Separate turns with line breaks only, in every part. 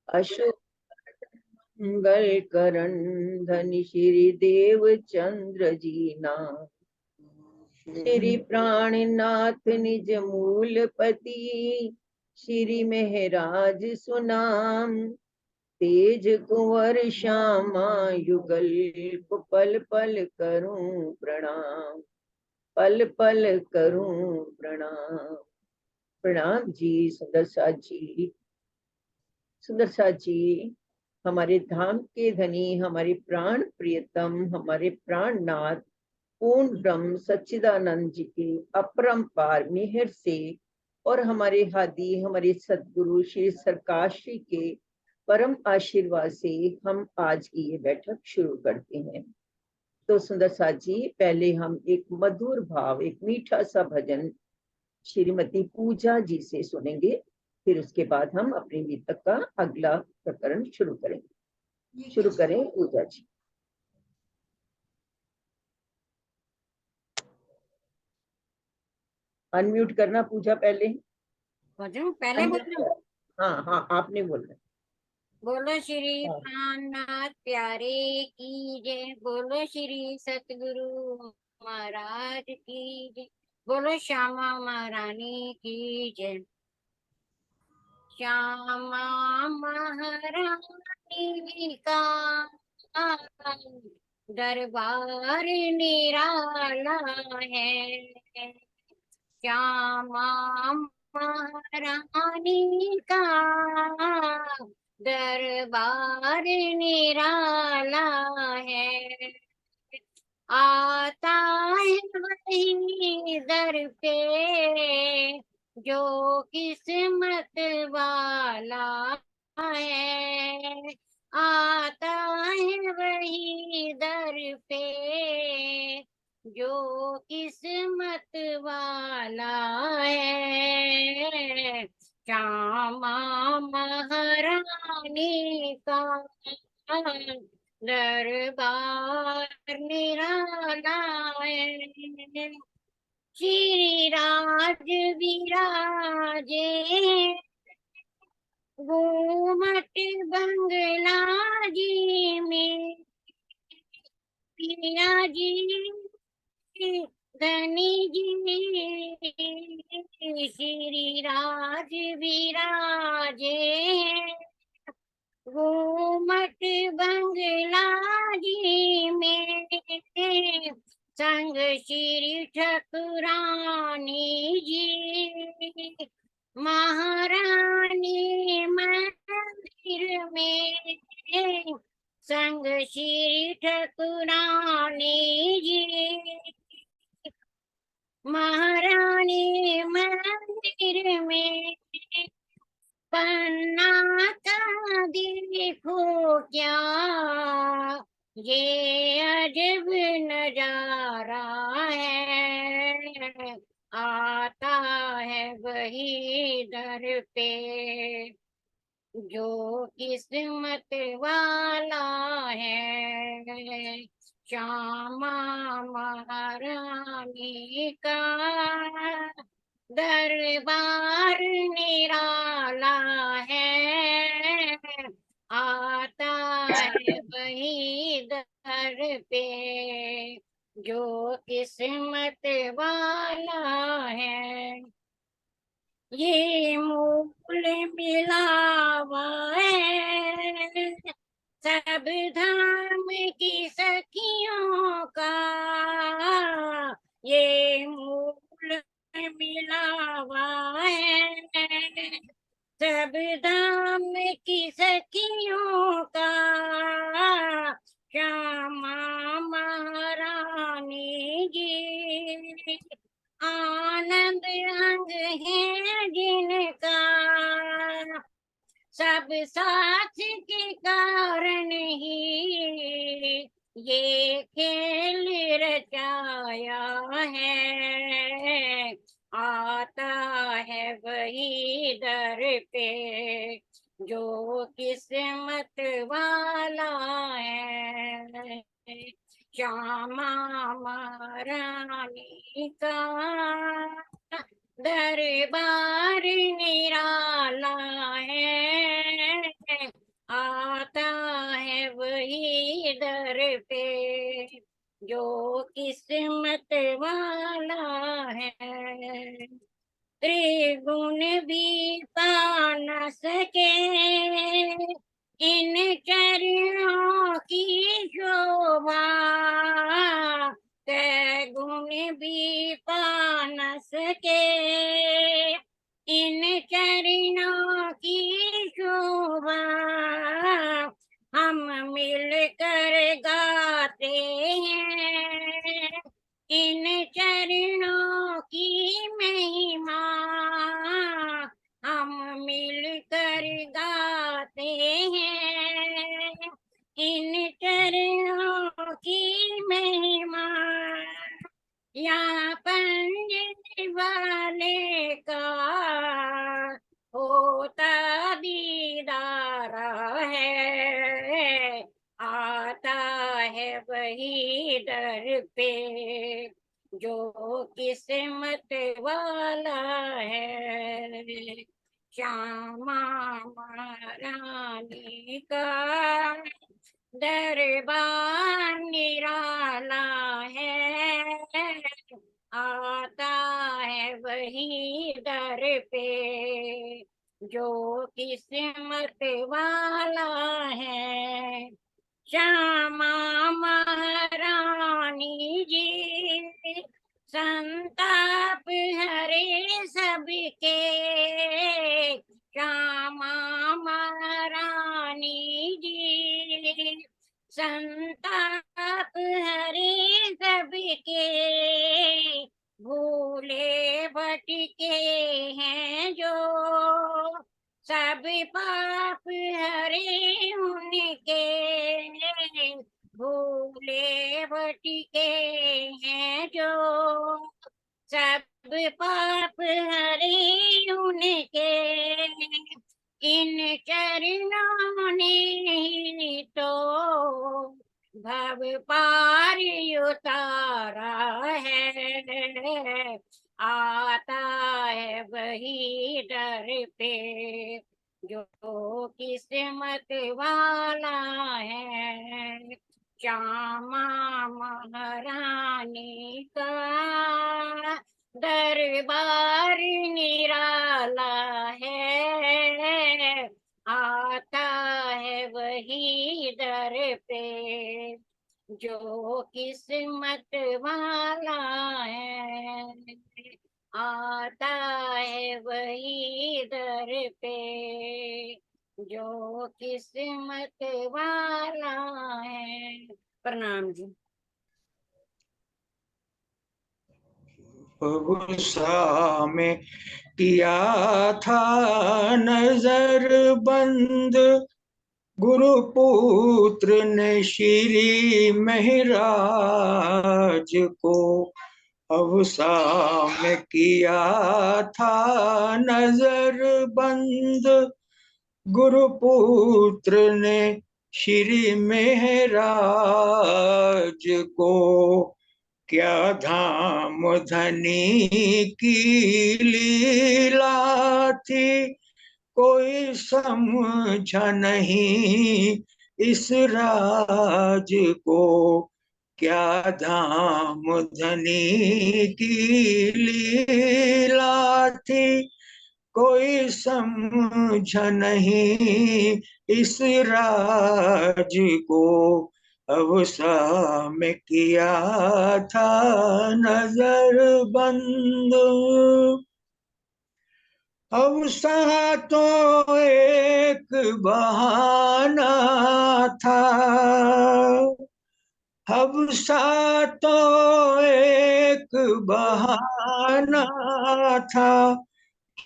अशोक मंगल करण धनि श्री देव चंद्र जी नाम। श्री प्राणनाथ निज मूलपति श्री महराज सुनाम। तेज कुंवर श्यामा युगल पल पल करूं प्रणाम। पल पल करूं प्रणाम। प्रणाम जी सुंदर साथ जी। सुंदर साथ जी हमारे धाम के धनी, हमारे प्राण प्रियतम, हमारे प्राणनाथ पूर्ण ब्रह्म सच्चिदानंद जी के अपरंपार मेहर से और हमारे हादी, हमारे सदगुरु श्री सरकार श्री के परम आशीर्वाद से हम आज की ये बैठक शुरू करते हैं। तो सुंदर साथ जी, पहले हम एक मधुर भाव, एक मीठा सा भजन श्रीमती पूजा जी से सुनेंगे। फिर उसके बाद हम अपनी गीतक का अगला प्रकरण शुरू करेंगे। शुरू करें पूजा जी। अनम्यूट करना पूजा पहले।
पहले बोल।
हाँ हाँ, आपने बोलना।
बोलो श्री
हाँ।
प्राणनाथ प्यारे की जय। बोलो श्री सतगुरु महाराज की जय। बोलो श्यामा महारानी की जय। श्यामा महारानी का दरबार निराला है। श्यामा महारानी का दरबार निराला है। आता है वही दर पे जो किस्मत वाला है। आता है वही दर पे जो किस्मत वाला है। श्यामा महारानी का दरबार निराला है। श्री राज विराजे घूमट बंगला जी में। पिया जी धनी जी श्री राज विराजे घूमट बंगला जी में। संग श्री ठाकुरानी जी महारानी मंदिर में। संग श्री ठाकुरानी जी महारानी मंदिर में। पन्ना का देखो क्या ये अजब नजारा है। आता है वही दर पे जो किस्मत वाला है। श्यामा महारानी का दरबार निराला है। आता है वही दर पे जो किस्मत वाला है। ये मूल मिलावा है सब धाम की सखियों का। ये मूल मिलावा है सब धाम की सखियों का। श्यामा महारानी जी आनंद अंग है जिनका। सब साथ के कारण ही ये खेल रचाया है। आता है वही दर पे जो किस्मत वाला है। श्यामा महारानी का दरबार निराला है। इन चरणों की शोभा कै गुण भी पा न सके। इन चरणों की शोभा हम मिलकर गाते हैं। इन चरणों की महिमा हम मिलकर गाते हैं। इन चरणों की महिमा यहाँ पंडित वाले का होता दीदार है। आता है वही दर पे जो किस्मत वाला है। श्यामा महारानी का दरबार निराला है। आता है वही दर पे जो किस्मत वाला है। श्यामा महारानी जी संताप हरे सबके। श्यामा महारानी जी संताप हरे सबके। भूले भटके हैं जो सब पाप हरे उनके। भूले भटके हैं जो सब पाप हरे उनके। इन चरणों ने ही तो भव पार उतारा है। आता है वही दर पे जो किस्मत वाला है। श्यामा महारानी का दरबार निराला है। आता है वही दर पे जो किस्मत वाला है। आता है वही दर पे जो किस्मत वाला है। प्रणाम जी।
गुस्सा में किया था नजर बंद गुरुपुत्र ने श्री महराज को। अवसा में किया था नजर बंद गुरुपुत्र ने श्री महराज को। क्या धाम धनी की लीला थी कोई समझ नहीं इस राज को। क्या धाम धनी की लीला थी कोई समझ नहीं इस राज को। अवसा में किया था नजर बंद। अवसा तो एक बहाना था। अवसा तो एक बहाना था।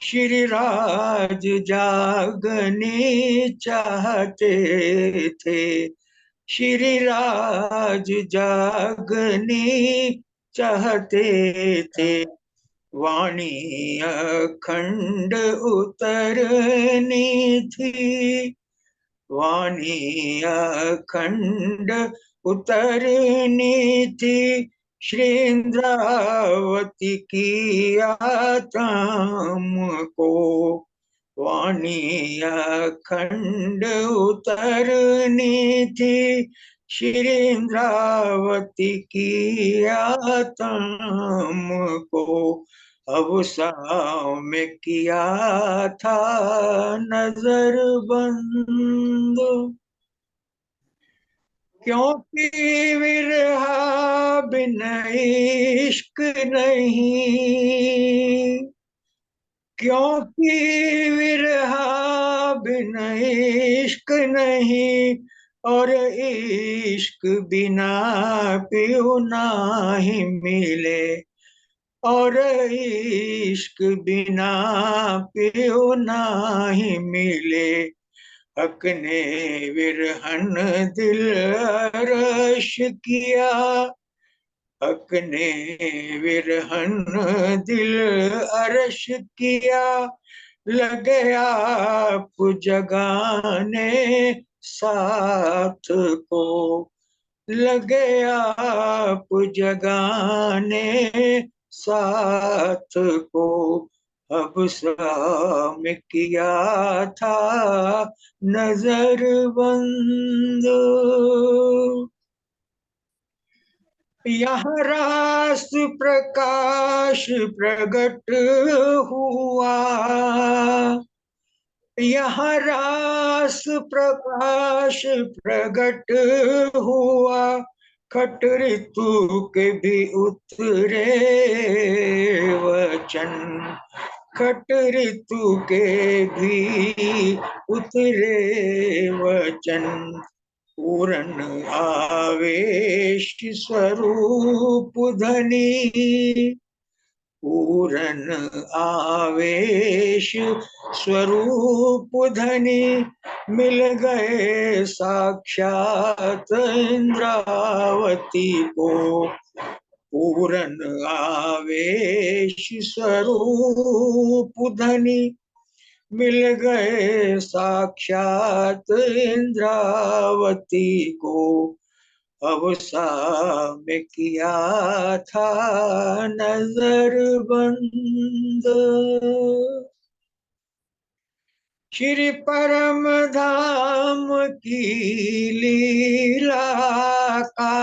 श्री राज जागने चाहते थे। श्री राज जागने चाहते थे। वाणी अखंड उतरनी थी। वाणी अखंड उतरनी थी। श्री इंद्रावती की आत्म को। वाणी अखंड उतरनी थी। श्री इंद्रावती की आत्म को। अब सामने किया था नजर बंद, क्योंकि विरहा बिन इश्क नहीं, क्योंकि विरहा बिन इश्क नहीं, और इश्क बिना पियो नाही मिले, और इश्क बिना पियो नाही मिले। हक ने विरहन दिल अरश किया, हक ने विरहन दिल अरश किया, लगे आप जगाने साथ को, लगे आप जगाने साथ को। अब शाम किया था नजर बंद, यहाँ रास प्रकाश प्रगट हुआ, यहाँ रास प्रकाश प्रगट हुआ, खट ऋतु के भी उतरे वचन, खट ऋतु के भी उतरे वचन। पूर्ण आवेश स्वरूप धनी, पूर्ण आवेश स्वरूप धनी, मिल गए साक्षात इंद्रावती को। पूर्ण आवेश स्वरूप धनी, मिल गए साक्षात इंद्रावती को। अब सामने किया था नजर बंद, श्री परम धाम की लीला का,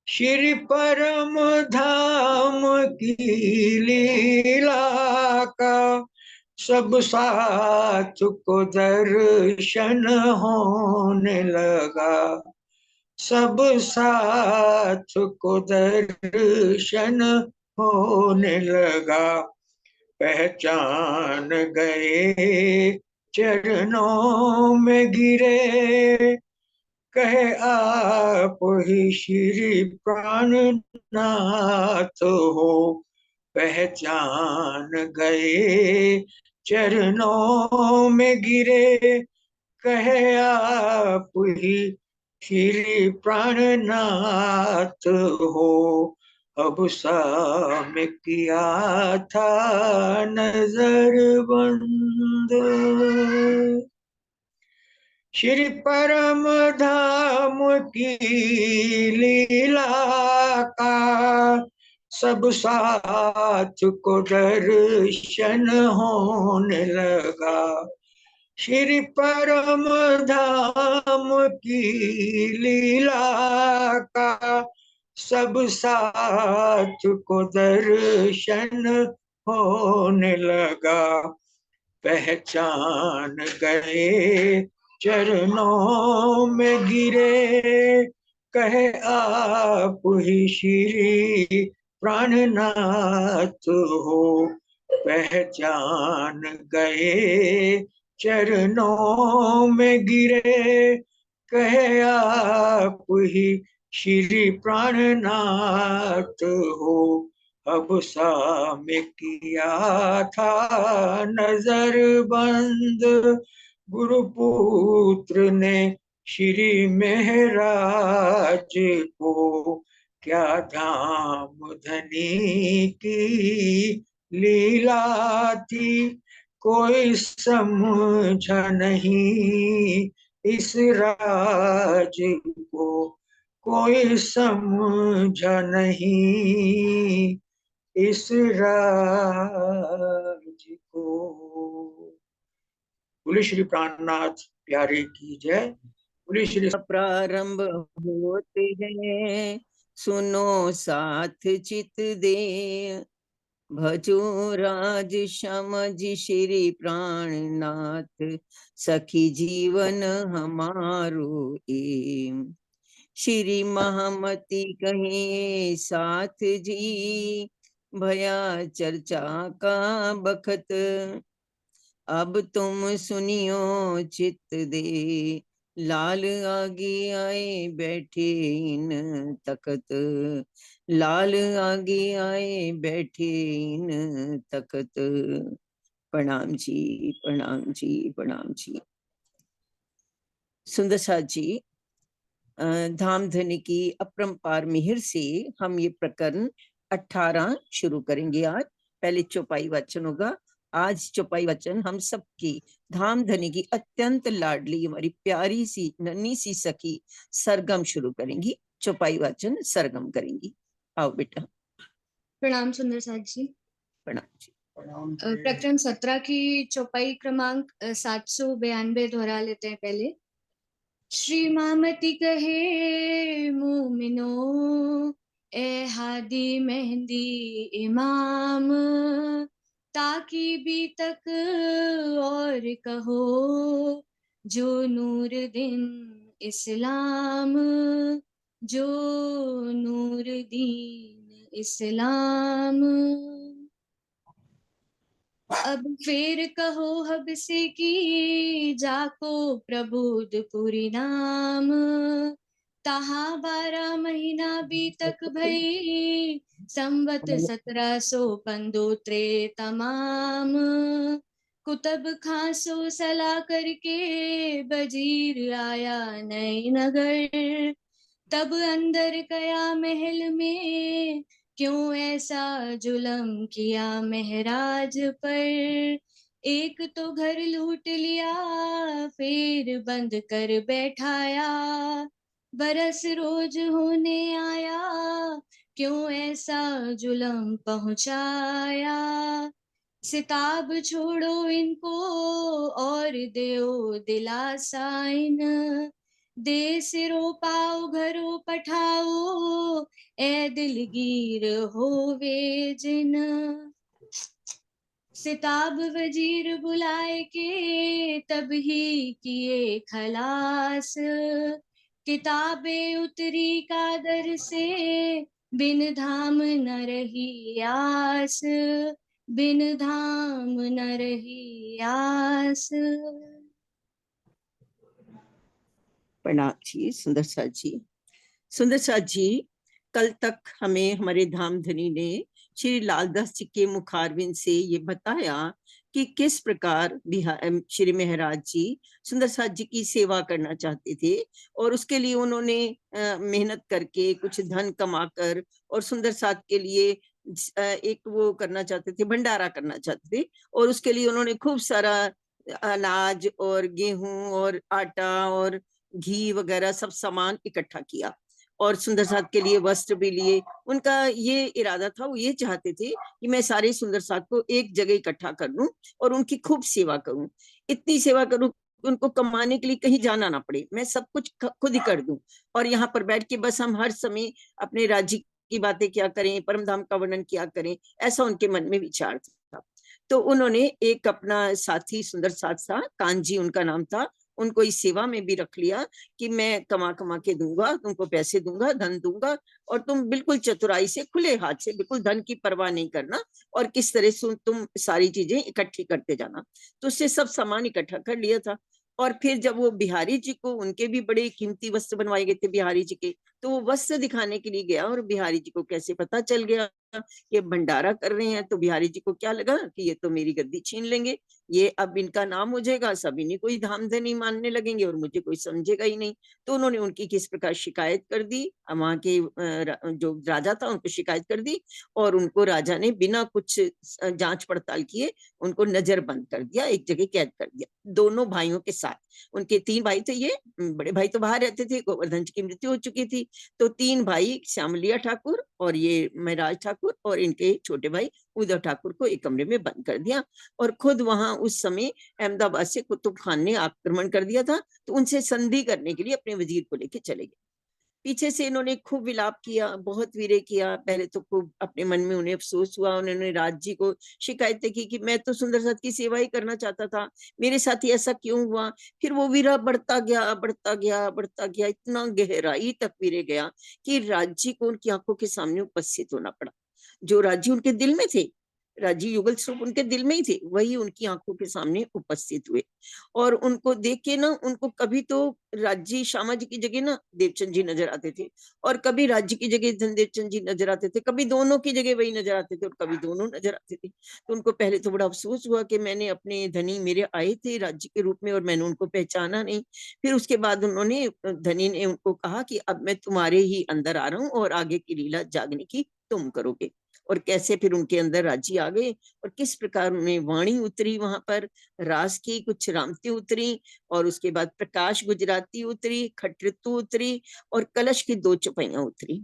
श्री परम धाम की लीला का, सब साथ को दर्शन होने लगा, सब साथ को दर्शन होने लगा। पहचान गए चरणों में गिरे, कहे आप ही श्री प्राणनाथ हो। पहचान गए चरणों में गिरे, कहे आप ही श्री प्राणनाथ हो। अब सामने किया था नजर बंद, श्री परम धाम की लीला का, सब साथ को दर्शन होने लगा। श्री परम धाम की लीला का, सब साथ को दर्शन होने लगा। पहचान गए चरणों में गिरे, कहे आप ही श्री प्राणनाथ हो। पहचान गए चरणों में गिरे, कहे आप ही श्री प्राणनाथ हो। अब सामने किया था नजर बंद, गुरुपुत्र ने श्री महराज को। क्या धाम धनी की लीला थी, कोई समझ नहीं इस राज को, कोई समझ नहीं इस राज को। बोले श्री प्राणनाथ प्यारे की जय। बोले श्री
प्रारंभ होते हैं सुनो साथ चित दे, भजो राज समझ श्री प्राणनाथ, सखी जीवन हमारो एम। श्री महामती कहिए साथ जी, भया चर्चा का बखत, अब तुम सुनियो चित दे, लाल आगे आए बैठे इन तखत, लाल आगे आए बैठे इन तखत। प्रणाम जी, प्रणाम जी, प्रणाम जी। सुंदर साथ जी, धाम धनी की अपरंपार मिहिर से हम ये प्रकरण 18 शुरू करेंगे आज। पहले चौपाई वाचन होगा। आज चौपाई वचन हम सबकी धाम धनी की अत्यंत लाडली हमारी प्यारी सी नन्ही सी सखी सरगम शुरू करेंगी, चौपाई वाचन सरगम करेंगी। आओ बेटा।
प्रणाम सुंदर साथ जी।
प्रणाम जी।
प्रकरण 17 की चौपाई क्रमांक 792 दोहरा लेते हैं पहले। श्री मामती कहे मोमिनो, ए हादी मेहंदी इमाम, ताकि भी तक और कहो, जो नूर दिन इस्लाम, जो नूर दीन इस्लाम। अब फिर कहो हब से की, जाको प्रबुद्ध पुरी नाम, तहा 12 महीना बीतक भई, संवत 1715 तमाम। कुतब खासो सलाह करके, वजीर आया नई नगर, तब अंदर कया महल में, क्यों ऐसा जुलम किया महराज पर। एक तो घर लूट लिया, फिर बंद कर बैठाया, बरस रोज होने आया, क्यों ऐसा जुलम पहुंचाया। सिताब छोड़ो इनको और देओ दिलासा इन, दे सिरो पाओ घरो पठाओ, ए दिलगीर होवे जिन। सिताब वजीर बुलाए के, तब ही किए खलास, किताबे उतरी कादर से, बिन धाम न रही आस, बिन धाम न रही आस।
प्रणाम जी। सुंदर साथ जी, सुंदर साथ जी, कल तक हमें हमारे धाम धनी ने श्री लालदास जी के मुखारविंद से ये बताया कि किस प्रकार श्री महाराज जी सुंदर साथ जी की सेवा करना चाहते थे, और उसके लिए उन्होंने मेहनत करके कुछ धन कमाकर और सुंदर साथ के लिए एक वो करना चाहते थे, भंडारा करना चाहते थे, और उसके लिए उन्होंने खूब सारा अनाज और गेहूं और आटा और घी वगैरह सब सामान इकट्ठा किया, और सुंदर साथ के लिए वस्त्र भी लिए। उनका ये इरादा था, वो ये चाहते थे कि मैं सारे सुंदर साथ को एक जगह इकट्ठा कर लूं और उनकी खूब सेवा करूं, इतनी सेवा करूं उनको कमाने के लिए कहीं जाना ना पड़े, मैं सब कुछ खुद ही कर दूं, और यहाँ पर बैठ के बस हम हर समय अपने राज्य की बातें क्या करें, परम धाम का वर्णन क्या करें, ऐसा उनके मन में विचार था। तो उन्होंने एक अपना साथी सुंदर साथ था, कांजी उनका नाम था, उनको इस सेवा में भी रख लिया कि मैं कमा कमा के दूंगा, तुमको पैसे दूंगा, धन दूंगा, और तुम बिल्कुल चतुराई से खुले हाथ से, बिल्कुल धन की परवाह नहीं करना, और किस तरह से तुम सारी चीजें इकट्ठी करते जाना। तो उससे सब सामान इकट्ठा कर लिया था। और फिर जब वो बिहारी जी को, उनके भी बड़े कीमती वस्त्र बनवाए गए थे बिहारी जी के, तो वो वस्त्र दिखाने के लिए गया, और बिहारी जी को कैसे पता चल गया कि भंडारा कर रहे हैं, तो बिहारी जी को क्या लगा कि ये तो मेरी गद्दी छीन लेंगे, ये अब इनका नाम हो जाएगा, सब इन्हीं को ही धामधनी मानने लगेंगे और मुझे कोई समझेगा ही नहीं। तो उन्होंने उनकी किस प्रकार शिकायत कर दी, वहां के जो राजा था उनको शिकायत कर दी, और उनको राजा ने बिना कुछ जांच पड़ताल किए उनको नजरबंद कर दिया, एक जगह कैद कर दिया, दोनों भाइयों के साथ। उनके 3 भाई थे, ये बड़े भाई तो बाहर रहते थे, गोवर्धन जी की मृत्यु हो चुकी थी, तो 3 भाई श्यामलिया ठाकुर और ये महराज ठाकुर और इनके छोटे भाई उदय ठाकुर को एक कमरे में बंद कर दिया, और खुद वहां उस समय अहमदाबाद से कुतुब खान ने आक्रमण कर दिया था, तो उनसे संधि करने के लिए अपने वजीर को लेके चले गए। पीछे से इन्होंने खूब विलाप किया, बहुत वीरे किया। पहले तो खूब अपने मन में उन्हें अफसोस हुआ, उन्होंने राज जी को शिकायतें की कि मैं तो सुंदर साथ की सेवा ही करना चाहता था, मेरे साथ ही ऐसा क्यों हुआ। फिर वो वीरा बढ़ता गया, बढ़ता गया, बढ़ता गया, इतना गहराई तक वीरे गया कि राज जी को उनकी आंखों के सामने उपस्थित होना पड़ा। जो राजी उनके दिल में थे, राजी युगल स्वरूप उनके दिल में ही थे, वही उनकी आंखों के सामने उपस्थित हुए। और उनको देख के ना, उनको कभी तो राजी श्यामा जी की जगह ना देवचंद जी नजर आते थे, और कभी राज्य की जगह धनदेवचंद जी नजर आते थे, कभी दोनों की जगह वही नजर आते थे, और कभी दोनों नजर आते थे। तो उनको पहले तो बड़ा अफसोस हुआ कि मैंने अपने धनी मेरे आए थे राज्य के रूप में और मैंने उनको पहचाना नहीं। फिर उसके बाद उन्होंने, धनी ने उनको कहा कि अब मैं तुम्हारे ही अंदर आ रहा हूँ और आगे की लीला जागने की तुम करोगे। और कैसे फिर उनके अंदर राजी आ गए, और किस प्रकार उन्हें वाणी उतरी वहां पर, रास की कुछ रामती उतरी, और उसके बाद प्रकाश गुजराती उतरी, खटऋतु उतरी, और कलश की 2 चौपाइयां उतरी।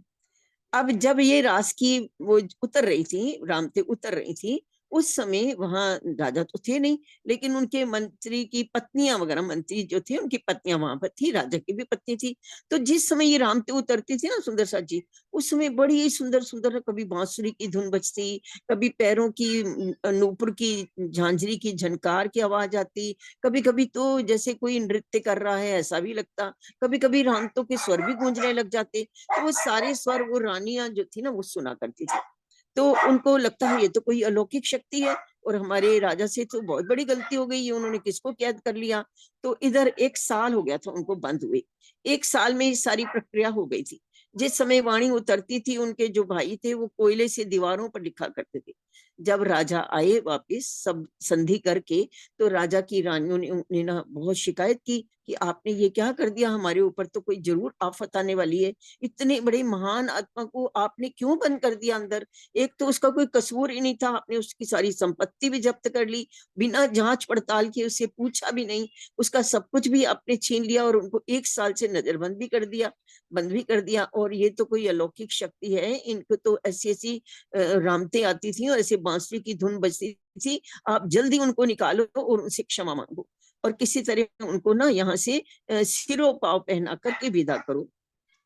अब जब ये रास की वो उतर रही थी, रामते उतर रही थी, उस समय वहां राजा तो थे नहीं, लेकिन उनके मंत्री की पत्नियां वगैरह, मंत्री जो थे उनकी पत्नियां वहां पर थी, राजा की भी पत्नी थी। तो जिस समय ये रामते उतरती थी ना सुंदर सा जी, उस समय बड़ी सुंदर सुंदर, कभी बांसुरी की धुन बजती, कभी पैरों की नूपुर की झांझरी की झनकार की आवाज आती, कभी कभी तो जैसे कोई नृत्य कर रहा है ऐसा भी लगता, कभी कभी रामतों के स्वर भी गूंजने लग जाते। तो वो सारे स्वर वो रानियां जो थी ना वो सुना करती थी। तो उनको लगता है ये तो कोई अलौकिक शक्ति है, और हमारे राजा से तो बहुत बड़ी गलती हो गई, ये उन्होंने किसको कैद कर लिया। तो इधर 1 साल हो गया था उनको बंद हुए, 1 साल में ये सारी प्रक्रिया हो गई थी। जिस समय वाणी उतरती थी, उनके जो भाई थे वो कोयले से दीवारों पर लिखा करते थे। जब राजा आए वापिस सब संधि करके, तो राजा की रानियों ने उन्हें ना बहुत शिकायत की कि आपने ये क्या कर दिया, हमारे ऊपर तो कोई जरूर आफत आने वाली है, इतने बड़े महान आत्मा को आपने क्यों बंद कर दिया अंदर। एक तो उसका कोई कसूर ही नहीं था, आपने उसकी सारी संपत्ति भी जब्त कर ली, बिना जांच पड़ताल के उससे पूछा भी नहीं, उसका सब कुछ भी आपने छीन लिया, और उनको 1 साल से नजरबंद भी कर दिया, बंद भी कर दिया। और ये तो कोई अलौकिक शक्ति है, इनको तो ऐसी ऐसी रामते आती थी और ऐसे बांसुरी की धुन बजती थी, आप जल्दी उनको निकालो और उनसे क्षमा मांगो, और किसी तरह उनको ना यहाँ से सिरों पाव पहना करके विदा करो।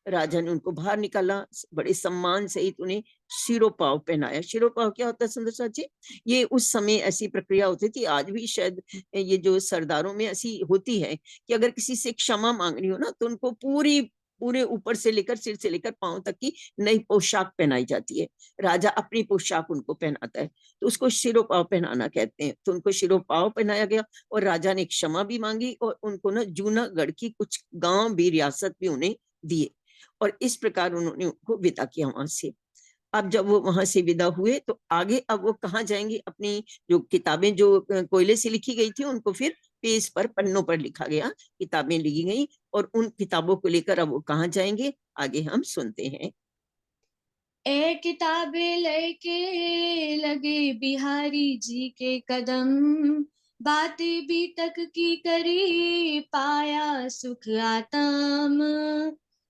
राजा ने उनको बाहर निकाला, बड़े सम्मान सहित उन्हें शिरो पाव पहनाया। शिरो पाव क्या होता है सुंदर साथ जी? ये उस समय ऐसी प्रक्रिया होती थी, आज भी शायद ये जो सरदारों में ऐसी होती है कि अगर किसी से क्षमा मांगनी हो ना, तो उनको पूरी पूरे ऊपर से लेकर सिर से लेकर पांव तक की नई पोशाक पहनाई जाती है। राजा अपनी पोशाक उनको पहनाता है, तो उसको शिरो पाव पहनाना कहते हैं। तो उनको शिरो पाव पहनाया गया, और राजा ने क्षमा भी मांगी, और उनको ना जूनागढ़ की कुछ गांव भी, रियासत भी उन्हें दिए, और इस प्रकार उन्होंने उनको विदा किया वहां से। अब जब वो वहां से विदा हुए, तो आगे अब वो कहाँ जाएंगे, अपनी जो किताबें जो कोयले से लिखी गई थी उनको फिर पेज पर, पन्नों पर लिखा गया, किताबें लिखी गई, और उन किताबों को लेकर अब वो कहाँ जाएंगे, आगे हम सुनते हैं।
ए किताबें लेके लगे बिहारी जी के कदम, बातें भी तक की करी पाया सुख आतम,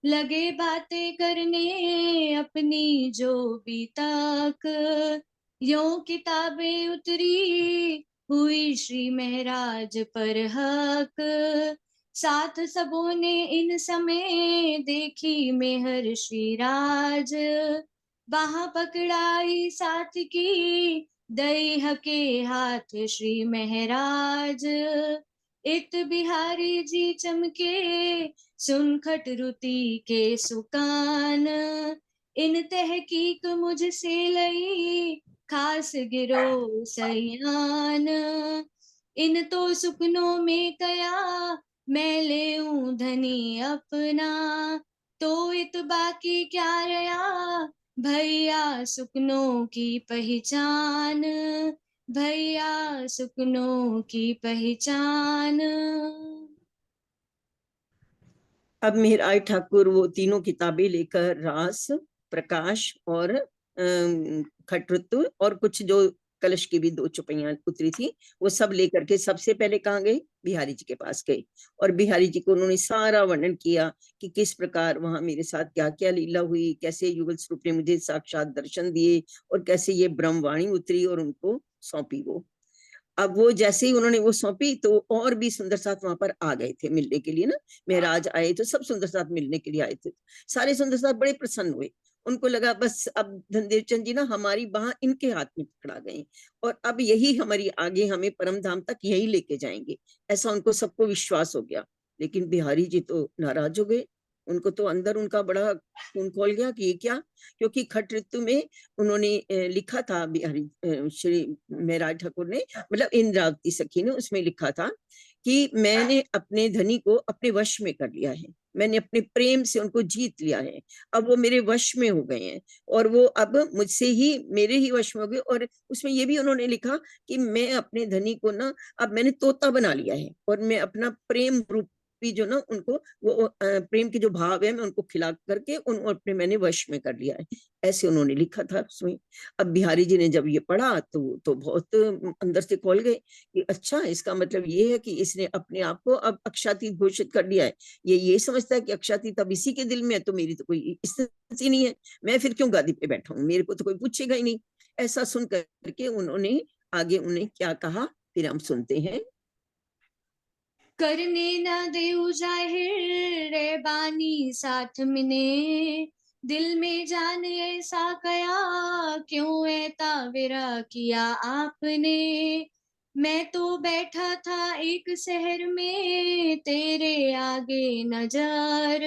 लगे बातें करने अपनी जो भी तक, यों किताबें उतरी हुई श्री महराज पर हक, साथ सबों ने इन समय देखी मेहर श्री राज, बाह पकड़ाई साथ की दई हके हाथ श्री महराज, इत बिहारी जी चमके सुन खटरुती के सुकान, इन तहकीक मुझसे लई खास गिरो सयान, इन तो सुपनों में कया मैं ले धनी अपना, तो इत बाकी क्या रहा भैया सुपनों की पहचान, भैया सुपनों की पहचान।
अब मेहराय ठाकुर वो तीनों किताबें लेकर, रास, प्रकाश और खटऋतु, और कुछ जो कलश की भी 2 चौपाइयां उतरी थी, वो सब लेकर के सबसे पहले कहाँ गए, बिहारी जी के पास गए। और बिहारी जी को उन्होंने सारा वर्णन किया कि किस प्रकार वहां मेरे साथ क्या क्या लीला हुई, कैसे युगल स्वरूप ने मुझे साक्षात दर्शन दिए, और कैसे ये ब्रह्मवाणी उतरी और उनको सौंपी वो। अब वो जैसे ही उन्होंने वो सौंपी तो और भी सुंदर साथ वहां पर आ गए थे मिलने के लिए ना, महाराज आए तो सब सुंदर साथ मिलने के लिए आए थे। सारे सुंदर साथ बड़े प्रसन्न हुए, उनको लगा बस अब धनदेव चंद जी ना हमारी बाह इनके हाथ में पकड़ा गए और अब यही हमारी आगे हमें परम धाम तक यही लेके जाएंगे, ऐसा उनको सबको विश्वास हो गया। लेकिन बिहारी जी तो नाराज हो गए, उनको तो अंदर उनका बड़ा खून खोल गया कि ये क्या, क्योंकि खट ऋतु में उन्होंने लिखा था बिहारी श्री महराज ठाकुर ने, मतलब इंद्रावती सखी ने उसमें लिखा था कि मैंने अपने धनी को अपने वश में कर लिया है, मैंने अपने प्रेम से उनको जीत लिया है, अब वो मेरे वश में हो गए हैं और वो अब मुझसे ही मेरे ही वश में हो गए। और उसमें ये भी उन्होंने लिखा कि मैं अपने धनी को ना अब मैंने तोता बना लिया है और मैं अपना प्रेम रूप भी जो ना उनको वो प्रेम के जो भाव है मैं उनको खिला करके उन अपने मैंने वश में कर लिया है, ऐसे उन्होंने लिखा था उसमें। अब बिहारी जी ने जब ये पढ़ा तो बहुत अंदर से खोल गए कि अच्छा इसका मतलब ये है कि इसने अपने आप को अब अक्षातीत घोषित कर लिया है, ये समझता है कि अक्षातीत अब इसी के दिल में है, तो मेरी तो कोई स्थिति नहीं है, मैं फिर क्यों गादी पे बैठा हूँ, मेरे को तो कोई पूछेगा ही नहीं। ऐसा सुन करके उन्होंने आगे उन्हें क्या कहा फिर हम सुनते हैं।
करने न देऊ जाहिर रे बानी साथ मिने, दिल में जान ऐसा कया क्यों ऐता विरा किया आपने। मैं तो बैठा था एक शहर में तेरे आगे नजर,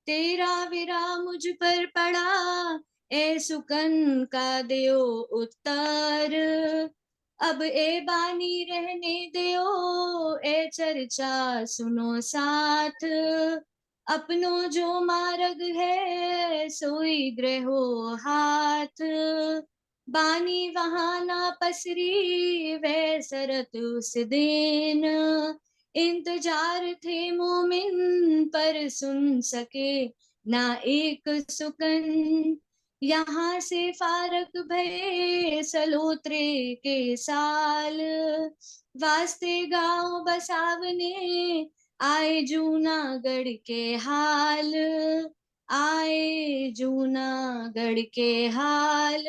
तेरा विरा मुझ पर पड़ा ए सुकन का देओ उत्तर। अब ए बानी रहने दो ए चर्चा सुनो साथ, अपनों जो मार्ग है सोई ग्रहो हाथ। बानी वहां ना पसरी वे सरत उस दिन, इंतजार थे मोमिन पर सुन सके ना एक सुकन। यहाँ से फारक भये सलोत्रे के साल, वास्ते गांव बसावने आए जूनागढ़ के हाल, आए जूनागढ़ के हाल।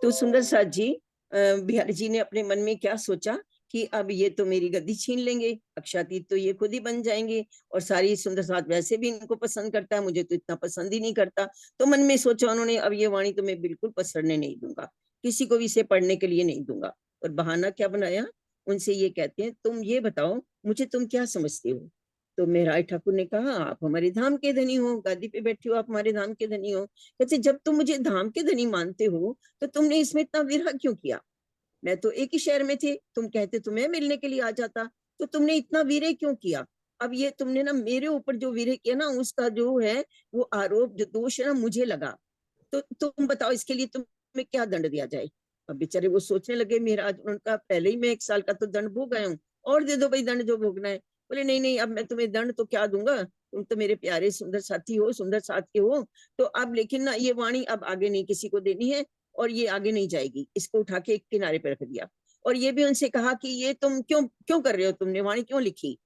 तो सुंदर साथ जी बिहारी जी ने अपने मन में क्या सोचा कि अब ये तो मेरी गद्दी छीन लेंगे, अक्षातीत तो ये खुद ही बन जाएंगे और सारी सुंदर साथ वैसे भी इनको पसंद करता है, मुझे तो इतना पसंद ही नहीं करता। तो मन में सोचा उन्होंने अब ये वाणी तो मैं बिल्कुल पसरने नहीं दूंगा, किसी को भी इसे पढ़ने के लिए नहीं दूंगा। और बहाना क्या बनाया, उनसे ये कहते हैं तुम ये बताओ मुझे तुम क्या समझते हो। तो महराज ठाकुर ने कहा आप हमारे धाम के धनी हो, गादी पे बैठे हो, आप हमारे धाम के धनी हो। कहते जब तुम मुझे धाम के धनी मानते हो तो तुमने इसमें इतना विरह क्यों किया, मैं तो एक ही शहर में थे, तुम कहते तो मैं मिलने के लिए आ जाता, तो तुमने इतना विरह क्यों किया। अब ये तुमने ना मेरे ऊपर जो विरह किया ना उसका जो है वो आरोप जो दोष है ना मुझे लगा, तो तुम बताओ इसके लिए तुम्हें क्या दंड दिया जाए। अब बेचारे वो सोचने लगे, महाराज उनका पहले ही मैं 1 साल का तो दंड भोग गया हूँ, और दे दो भाई दंड जो भोगना है। बोले नहीं नहीं अब मैं तुम्हें दंड तो क्या दूंगा, तुम तो मेरे प्यारे सुंदर साथी हो, सुंदर साथ के हो, तो अब लेकिन ना ये वाणी अब आगे नहीं किसी को देनी है और ये आगे नहीं जाएगी, इसको उठा के एक किनारे पर रख दिया। और ये भी उनसे कहा कि ये तुम क्यों क्यों कर रहे हो, तुमने वाणी क्यों लिखी,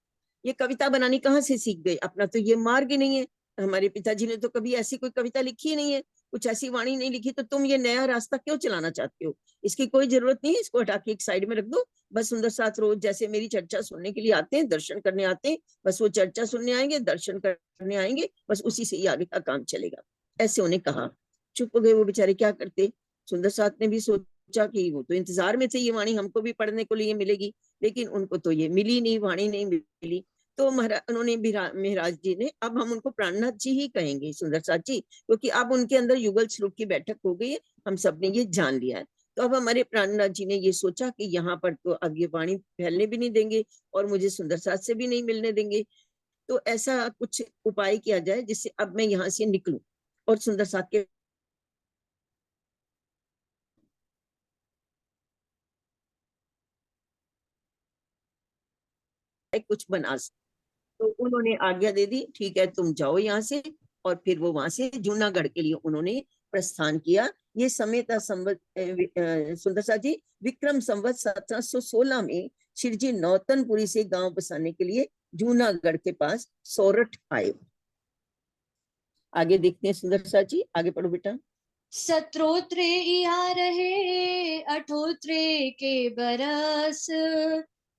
ये कविता बनानी कहाँ से सीख गए, अपना तो ये मार्ग ही नहीं है, हमारे पिताजी ने तो कभी ऐसी कोई कविता लिखी ही नहीं है, कुछ ऐसी वाणी नहीं लिखी, तो तुम ये नया रास्ता क्यों चलाना चाहते हो, इसकी कोई जरूरत नहीं है, इसको हटा के एक साइड में रख दो। बस सुंदर साथ रोज जैसे मेरी चर्चा सुनने के लिए आते हैं, दर्शन करने आते हैं, बस वो चर्चा सुनने आएंगे, दर्शन करने आएंगे, बस उसी से ही आगे का काम चलेगा। ऐसे उन्हें कहा। चुप हो गए वो बेचारे, क्या करते। सुंदर साथ ने भी सोचा कि वो तो इंतजार में थे ये वाणी हमको भी पढ़ने को लिए मिलेगी, लेकिन उनको तो ये मिली नहीं, वाणी नहीं मिली। तो महाराज उन्होंने महाराज जी ने, अब हम उनको प्राणनाथ जी ही कहेंगे सुंदर साथ जी, क्योंकि अब उनके अंदर युगल स्वरूप की बैठक हो गई है, हम सब ने ये जान लिया है। तो अब हमारे प्राणनाथ जी ने ये सोचा कि यहाँ पर तो अब ये वाणी फैलने भी नहीं देंगे और मुझे सुंदर साथ से भी नहीं मिलने देंगे, तो ऐसा कुछ उपाय किया जाए जिससे अब मैं यहाँ से निकलूं और सुंदर साथ के कुछ बना। तो उन्होंने आज्ञा दे दी, ठीक है तुम जाओ यहाँ से, और फिर वो वहां से जूनागढ़ के लिए उन्होंने प्रस्थान किया। ये समय था संवत सुंदर साथ जी विक्रम संवत 1716 में श्री जी नौतनपुरी से गांव बसाने के लिए जूनागढ़ के पास सोरठ आए। आगे देखते हैं सुंदर साथ जी, आगे पढ़ो बेटा।
सत्रोत्रे इहा रहे अठोत्रे के बरस,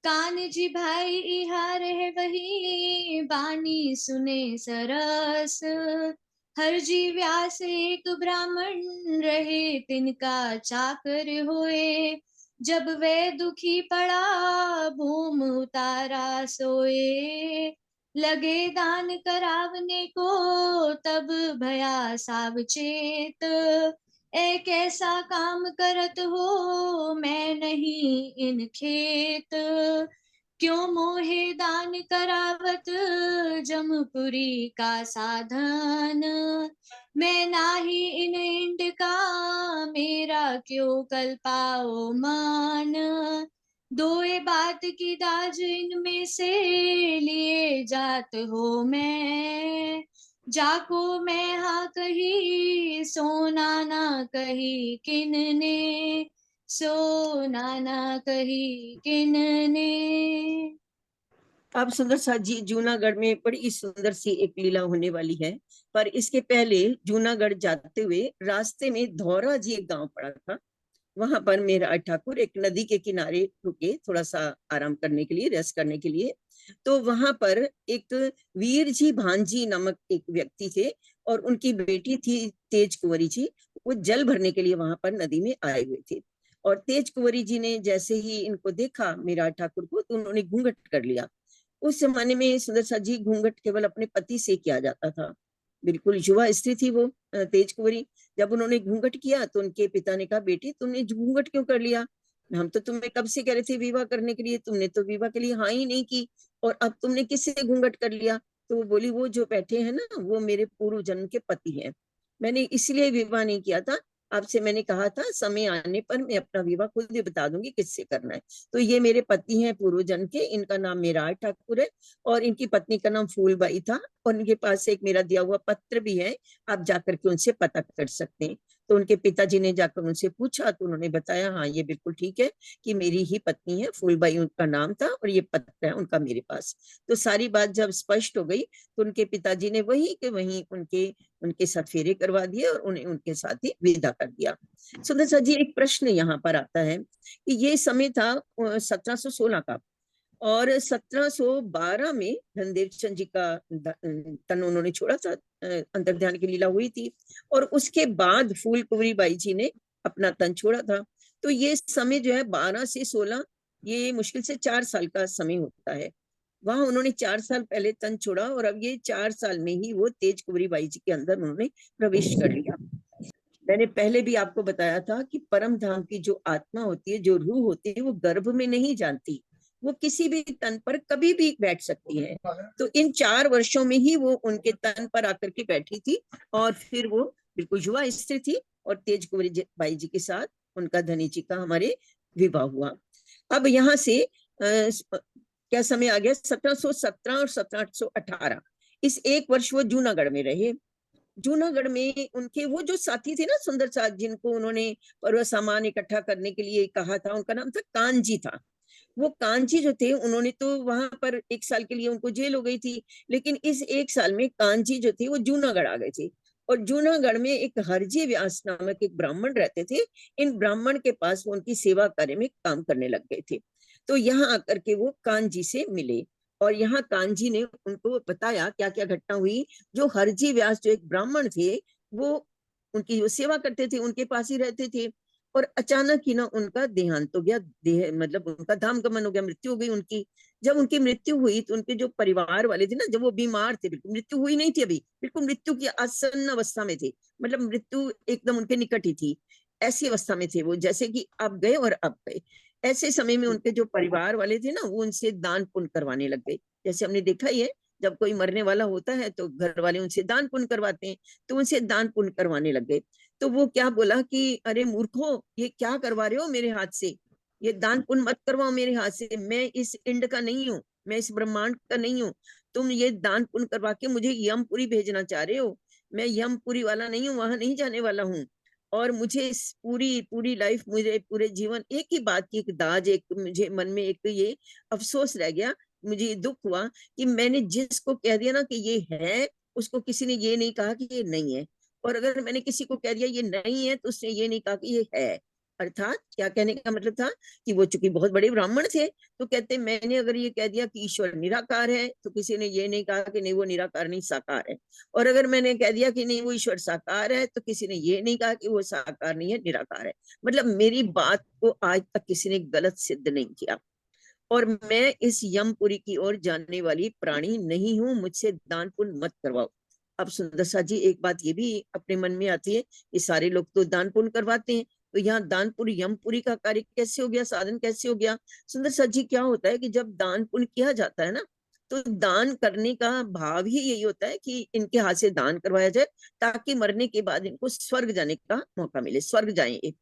कानजी भाई इहा रहे वही बानी सुने सरस। हरजी व्यास एक ब्राह्मण रहे तिनका चाकर होए, जब वे दुखी पड़ा भूम उतारा सोए। लगे दान करावने को तब भया सावचेत, एक ऐसा काम करत हो मैं नहीं इन खेत। क्यों मोहे दान करावत जमपुरी का साधन, मैं नाही इन इंड का मेरा क्यों कल पाओ मान। दोए बात की दाज इनमें से लिए जात हो मैं, जाको मैं हाँ कही सोना ना कही किनने, सोना ना कही किनने।
अब सुंदर साथ जी जूनागढ़ में बड़ी सुंदर सी एक लीला होने वाली है, पर इसके पहले जूनागढ़ जाते हुए रास्ते में धौरा जी एक गांव पड़ा था। वहां पर मेरा ठाकुर एक नदी के किनारे रुके थोड़ा सा आराम करने के लिए, रेस्ट करने के लिए। तो वहां पर एक वीर जी भांजी नामक एक व्यक्ति थे और उनकी बेटी थी तेज कुंवरी जी। वो जल भरने के लिए वहां पर नदी में आए हुए थे और तेज कुंवरी जी ने जैसे ही इनको देखा मेरा ठाकुर को, तो उन्होंने घूंघट कर लिया। उस जमाने में सुंदर सा जी घूंघट केवल अपने पति से किया जाता था। बिल्कुल युवा स्त्री थी वो तेज कुंवरी। जब उन्होंने घूंघट किया तो उनके पिता ने कहा, बेटी तुमने घूंघट क्यों कर लिया? हम तो तुम्हें कब से कह रहे थे विवाह करने के लिए, तुमने तो विवाह के लिए हाँ ही नहीं की, और अब तुमने किससे घूंघट कर लिया? तो वो बोली, वो जो बैठे हैं ना वो मेरे पूर्व जन्म के पति हैं, मैंने इसलिए विवाह नहीं किया था। आपसे मैंने कहा था समय आने पर मैं अपना विवाह खुद ही बता दूंगी किससे करना है। तो ये मेरे पति हैं पूर्व जन्म के, इनका नाम मेरार ठाकुर है और इनकी पत्नी का नाम फूलबाई था, और इनके पास एक मेरा दिया हुआ पत्र भी है, आप जाकर के उनसे पता कर सकते हैं। तो उनके पिताजी ने जाकर उनसे पूछा तो उन्होंने बताया, हाँ ये बिल्कुल ठीक है कि मेरी ही पत्नी है, फूलबाई उनका नाम था और ये पत्र है उनका मेरे पास। तो सारी बात जब स्पष्ट हो गई तो उनके पिताजी ने वही के वहीं उनके उनके साथ फेरे करवा दिए और उन्हें उनके साथ ही विदा कर दिया। सुंदर सा जी एक प्रश्न यहाँ पर आता है कि ये समय था 1716 का, और 1712 में धनदेव चंद जी का तन उन्होंने छोड़ा था, अंतर्ध्यान की लीला हुई थी, और उसके बाद फूल कुंवरी बाई जी ने अपना तन छोड़ा था। तो ये समय जो है 12 से 16, ये मुश्किल से 4 साल का समय होता है। वहां उन्होंने 4 साल पहले तन छोड़ा और अब ये 4 साल में ही वो तेज कुंवरी बाई जी के अंदर उन्होंने प्रवेश कर लिया। मैंने पहले भी आपको बताया था कि परम धाम की जो आत्मा होती है, जो रूह होती है, वो गर्भ में नहीं जानती, वो किसी भी तन पर कभी भी बैठ सकती है। तो इन 4 वर्षों में ही वो उनके तन पर आकर के बैठी थी और फिर वो बिल्कुल युवा स्त्री थी और तेज कुंवरी बाई जी के साथ उनका धनी जी का हमारे विवाह हुआ। अब यहाँ से क्या समय आ गया, 1717 और 1718, इस एक वर्ष वो जूनागढ़ में रहे। जूनागढ़ में उनके वो जो साथी थे ना सुंदर साथ, जिनको उन्होंने पर्व सामान इकट्ठा करने के लिए कहा था, उनका नाम था कांजी था। वो कांजी जो थे उन्होंने तो वहां पर 1 साल के लिए उनको जेल हो गई थी, लेकिन इस 1 साल में कांजी जो थे वो जूनागढ़ आ गए थे। और जूनागढ़ में एक हरजी व्यास नामक एक ब्राह्मण रहते थे। इन ब्राह्मण के पास वो उनकी सेवा कार्य में काम करने लग गए थे। तो यहाँ आकर के वो कांजी से मिले और यहाँ कांजी ने उनको बताया क्या क्या घटना हुई। जो हरजी व्यास जो एक ब्राह्मण थे, वो उनकी जो सेवा करते थे उनके पास ही रहते थे, और अचानक ही ना उनका देहांत हो गया, देह मतलब उनका धाम गमन हो गया, मृत्यु हो गई उनकी। जब उनकी मृत्यु हुई तो उनके जो परिवार वाले थे ना, जब वो बीमार थे, बिल्कुल मृत्यु हुई नहीं थी अभी, बिल्कुल मृत्यु की आसन्न अवस्था में थे, मतलब मृत्यु एकदम उनके निकट ही थी, ऐसी अवस्था में थे वो, जैसे कि अब गए और अब गए। ऐसे समय में उनके जो परिवार वाले थे ना, वो उनसे दान पुण्य करवाने लग गए। जैसे हमने देखा ही है, जब कोई मरने वाला होता है तो घर वाले उनसे दान पुण्य करवाते हैं, तो उनसे दान पुण्य करवाने लग गए। तो वो क्या बोला कि अरे मूर्खो, ये क्या करवा रहे हो मेरे हाथ से, ये दान पुण्य मत करवाओ मेरे हाथ से, मैं इस इंड का नहीं हूँ, मैं इस ब्रह्मांड का नहीं हूँ, तुम ये दान पुण्य करवा के मुझे यमपुरी भेजना चाह रहे हो। मैं यमपुरी वाला नहीं हूँ, वहां नहीं जाने वाला हूँ। और मुझे इस पूरी पूरी लाइफ, मुझे पूरे जीवन एक ही बात की एक दाज, एक मुझे मन में एक ये अफसोस रह गया, मुझे ये दुख हुआ कि मैंने जिसको कह दिया ना कि ये है, उसको किसी ने ये नहीं कहा कि ये नहीं है। और अगर मैंने किसी को कह दिया ये नहीं है तो उसने ये नहीं कहा कि ये है। अर्थात क्या कहने का मतलब था कि वो चूंकि बहुत बड़े ब्राह्मण थे तो कहते मैंने अगर ये कह दिया कि ईश्वर निराकार है तो किसी ने ये नहीं कहा कि नहीं वो निराकार नहीं साकार है, और अगर मैंने कह दिया कि नहीं वो ईश्वर साकार है तो किसी ने ये नहीं कहा कि वो साकार नहीं है निराकार है। मतलब मेरी बात को आज तक किसी ने गलत सिद्ध नहीं किया। और मैं इस यमपुरी की ओर जाने वाली प्राणी नहीं हूं, मुझसे दान पुण्य मत करवाओ। अब सुंदर सा जी एक बात ये भी अपने मन में आती है, ये सारे लोग तो दान पुण्य करवाते हैं, तो यहाँ दानपुरी यमपुरी का कार्य कैसे हो गया, साधन कैसे हो गया। सुंदर सा जी क्या होता है कि जब दान पुण्य किया जाता है ना, तो दान करने का भाव ही यही होता है कि इनके हाथ से दान करवाया जाए ताकि मरने के बाद इनको स्वर्ग जाने का मौका मिले, स्वर्ग जाएं।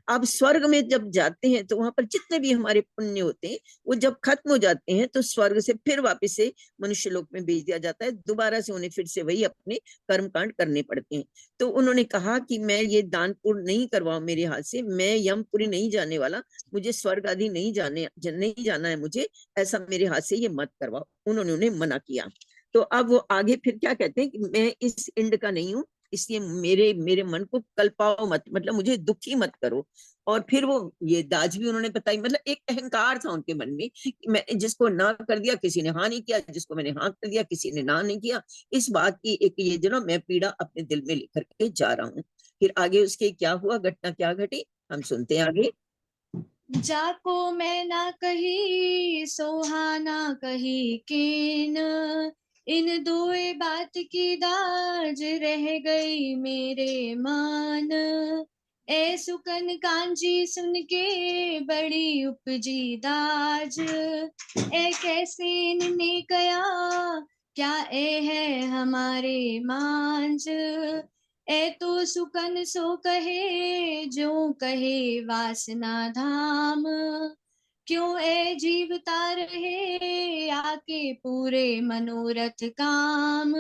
अब स्वर्ग में जब जाते हैं तो वहां पर जितने भी हमारे पुण्य होते हैं वो जब खत्म हो जाते हैं तो स्वर्ग से फिर वापस से मनुष्य लोक में भेज दिया जाता है, दोबारा से उन्हें फिर से वही अपने कर्म कांड करने पड़ते हैं। तो उन्होंने कहा कि मैं ये दान पुण्य नहीं करवाऊं मेरे हाथ से, मैं यमपुरी नहीं जाने वाला, मुझे स्वर्ग आदि नहीं जाना है मुझे, ऐसा मेरे हाथ से ये मत करवाओ। उन्होंने उन्हें मना किया। तो अब वो आगे फिर क्या कहते हैं कि मैं इस इंड का नहीं हूं, इसलिए मेरे मेरे मन को कल्पाओ मत, मतलब मुझे दुखी मत करो। और फिर वो ये दाज भी उन्होंने बताई, मतलब एक अहंकार था उनके मन में कि मैं जिसको ना कर दिया किसी ने हाँ नहीं किया, जिसको मैंने हाँ कर दिया किसी ने ना नहीं किया। इस बात की एक ये जो ना मैं पीड़ा अपने दिल में लेकर के जा रहा हूँ। फिर आगे उसके क्या हुआ, घटना क्या घटी, हम सुनते हैं आगे।
जाको मैं ना कही सोहाना कही केन, इन दोए बात की दाज रह गई मेरे मान। ए सुकन कांजी सुन के बड़ी उपजी दाज, ए कैसे इनने कया क्या ए है हमारे मांझ। ए तो सुकन सो कहे जो कहे वासना धाम, क्यों ए जीवता रहे आके पूरे मनोरथ काम।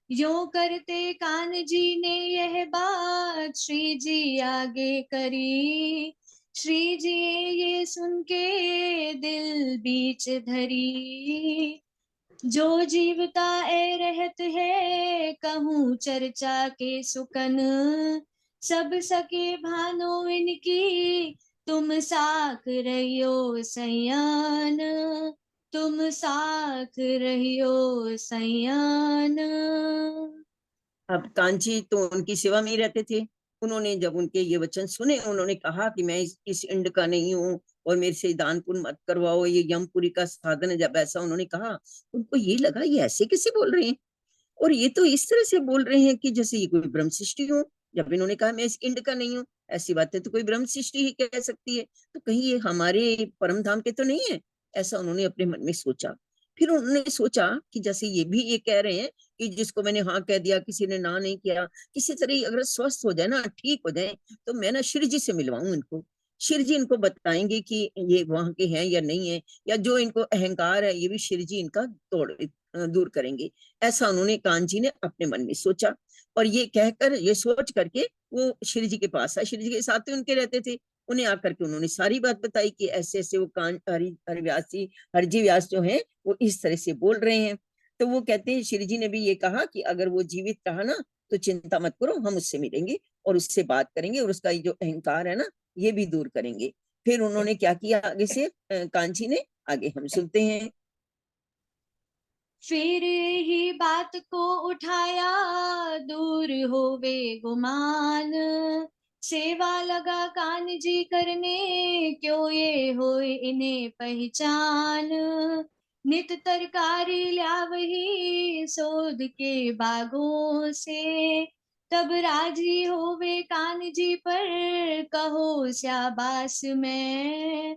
यो करते कान जी ने यह बात श्री जी आगे करी, श्री जी ये सुन के दिल बीच धरी। जो जीवता ए रहत है कहूँ चर्चा के सुकन, सब सके भानो इनकी तुम साख रहियो सयान, तुम साख रहियो सयान।
अब कांची तो उनकी सेवा में ही रहते थे। उन्होंने जब उनके ये वचन सुने उन्होंने कहा कि मैं इस इंड का नहीं हूँ और मेरे से दान पुण्य मत करवाओ, ये यमपुरी का साधन है। जब ऐसा उन्होंने कहा उनको ये लगा ये ऐसे कैसे बोल रहे हैं, और ये तो इस तरह से बोल रहे हैं कि जैसे ये कोई ब्रह्म सृष्टि हो। जब इन्होंने कहा मैं इस इंड का नहीं हूँ, ऐसी बातें तो कोई ब्रह्म सृष्टि ही कह सकती है, तो कहीं ये हमारे परम धाम के तो नहीं है, ऐसा उन्होंने अपने मन में सोचा। फिर उन्होंने सोचा कि जैसे ये भी ये कह रहे हैं कि जिसको मैंने हाँ कह दिया किसी ने ना नहीं किया, किसी तरह अगर स्वस्थ हो जाए ना, ठीक हो जाए, तो मैं ना श्री जी से मिलवाऊं इनको। श्री जी इनको बताएंगे कि ये वहां के हैं या नहीं है, या जो इनको अहंकार है ये भी श्री जी इनका दूर करेंगे। ऐसा उन्होंने कांची ने अपने मन में सोचा, और ये कहकर ये सोच करके वो श्री जी के पास आए। श्री जी के साथ ही उनके रहते थे। उन्हें आकर के उन्होंने सारी बात बताई कि ऐसे ऐसे वो कान हरिव्यास जी, हरजी व्यास जो हैं वो इस तरह से बोल रहे हैं। तो वो कहते हैं श्री जी ने भी ये कहा कि अगर वो जीवित रहा ना तो चिंता मत करो, हम उससे मिलेंगे और उससे बात करेंगे और उसका ये जो अहंकार है ना ये भी दूर करेंगे। फिर उन्होंने क्या किया आगे से कांची ने, आगे हम सुनते हैं।
फिर ही बात को उठाया दूर होवे गुमान, सेवा लगा कान जी करने क्यों ये होए इन्हें पहचान। नित तरकारी ल्यावही सोध के बागों से, तब राजी होवे कान जी पर कहो शाबाश मैं।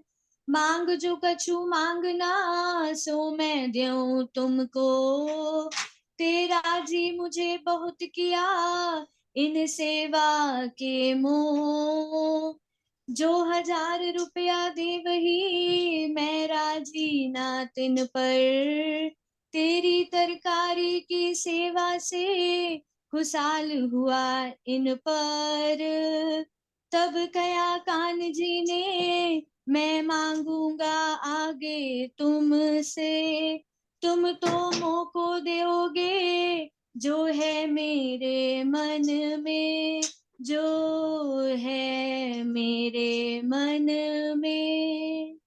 मांग जो कछु मांगना सो मैं दूं तुमको, तेरा जी मुझे बहुत किया इन सेवा के मोह। जो 1000 रुपया दे वही मैं राजी ना तिन पर, तेरी तरकारी की सेवा से खुशाल हुआ इन पर। तब कया कान जी ने मैं मांगूंगा आगे तुमसे, तुम तो मोको दोगे जो है मेरे मन में, जो है मेरे मन में।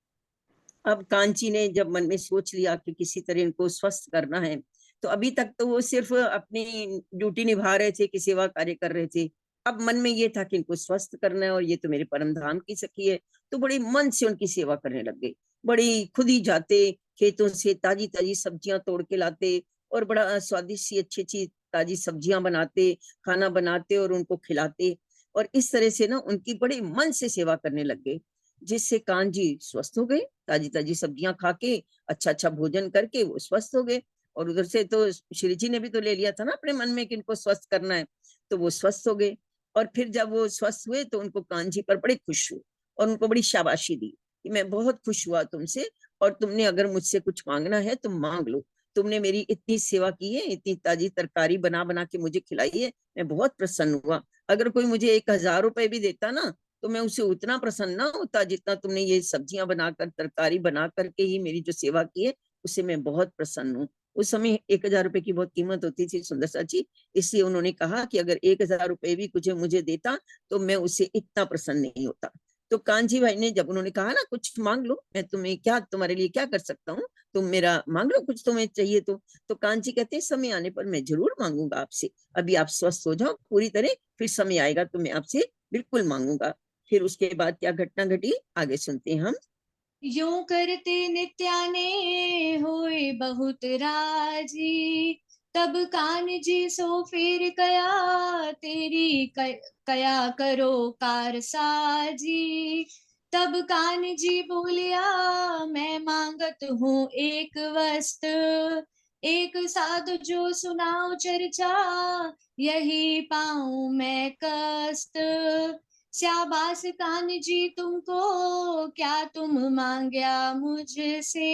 अब कांची ने जब मन में सोच लिया कि किसी तरह इनको स्वस्थ करना है, तो अभी तक तो वो सिर्फ अपनी ड्यूटी निभा रहे थे कि सेवा कार्य कर रहे थे। अब मन में ये था कि इनको स्वस्थ करना है और ये तो मेरे परम धाम की सखी है, तो बड़े मन से उनकी सेवा करने लग गए। बड़ी खुद ही जाते खेतों से ताजी ताजी सब्जियां तोड़ के लाते और बड़ा स्वादिष्ट सी अच्छी अच्छी ताजी सब्जियां बनाते, खाना बनाते और उनको खिलाते। और इस तरह से ना उनकी बड़े मन से सेवा करने लग गए, जिससे कान जी स्वस्थ हो गए। ताजी ताजी सब्जियां खा के अच्छा अच्छा भोजन करके वो स्वस्थ हो गए। और उधर से तो श्री जी ने भी तो ले लिया था ना अपने मन में कि इनको स्वस्थ करना है, तो वो स्वस्थ हो गए। और फिर जब वो स्वस्थ हुए तो उनको कान जी पर बड़े खुश हुए और उनको बड़ी शाबाशी दी कि मैं बहुत खुश हुआ तुमसे, और तुमने अगर मुझसे कुछ मांगना है तो मांग लो। तुमने मेरी इतनी सेवा की है, इतनी ताजी तरकारी बना बना के मुझे खिलाई है, मैं बहुत प्रसन्न हुआ। अगर कोई मुझे 1,000 रुपए भी देता ना, तो मैं उसे उतना प्रसन्न ना होता जितना तुमने ये सब्जियां बनाकर तरकारी बना करके ही मेरी जो सेवा की है, उससे मैं बहुत प्रसन्न हूँ। उस समय 1,000 रुपए की बहुत कीमत होती थी सुंदर सा जी, इसलिए उन्होंने कहा कि अगर 1,000 रुपए भी कुछ मुझे देता तो मैं उसे इतना प्रसन्न नहीं होता। तो कांजी भाई ने जब उन्होंने कहा ना कुछ मांग लो, मैं तुम्हें क्या तुम्हारे लिए क्या कर सकता हूँ, तुम मेरा मांग लो कुछ तुम्हें चाहिए तो कांजी कहते हैं समय आने पर मैं जरूर मांगूंगा आपसे। अभी आप स्वस्थ हो जाओ पूरी तरह, फिर समय आएगा तो मैं आपसे बिल्कुल मांगूंगा। फिर उसके बाद क्या घटना घटी आगे सुनते हैं हम।
यूं करते नित्याने होए बहुत राजी, तब कान जी सो फिर कया तेरी कया करो कार साजी। तब कान जी बोलिया मैं मांगत हूँ एक वस्तु, एक साधु जो सुनाओ चर्चा, यही पाऊं मैं कष्ट। शाबाश कान जी तुमको, क्या तुम मांगया मुझसे,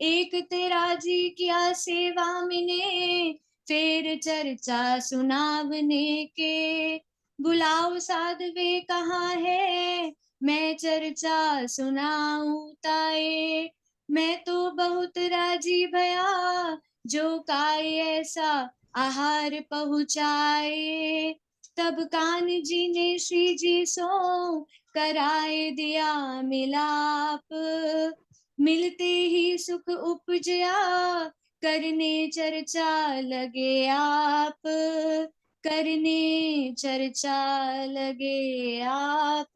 एक तेरा जी क्या सेवा मिले, फिर चर्चा सुनावने के। बुलाओ साधवे कहाँ है, मैं चर्चा सुनाऊं ताए। मैं तो बहुत राजी भया, जो काय ऐसा आहार पहुँचाए। तब कान जी ने श्री जी सो कराए दिया मिलाप, मिलते ही सुख उपजया, करने चर्चा लगे आप, करने चर्चा लगे आप।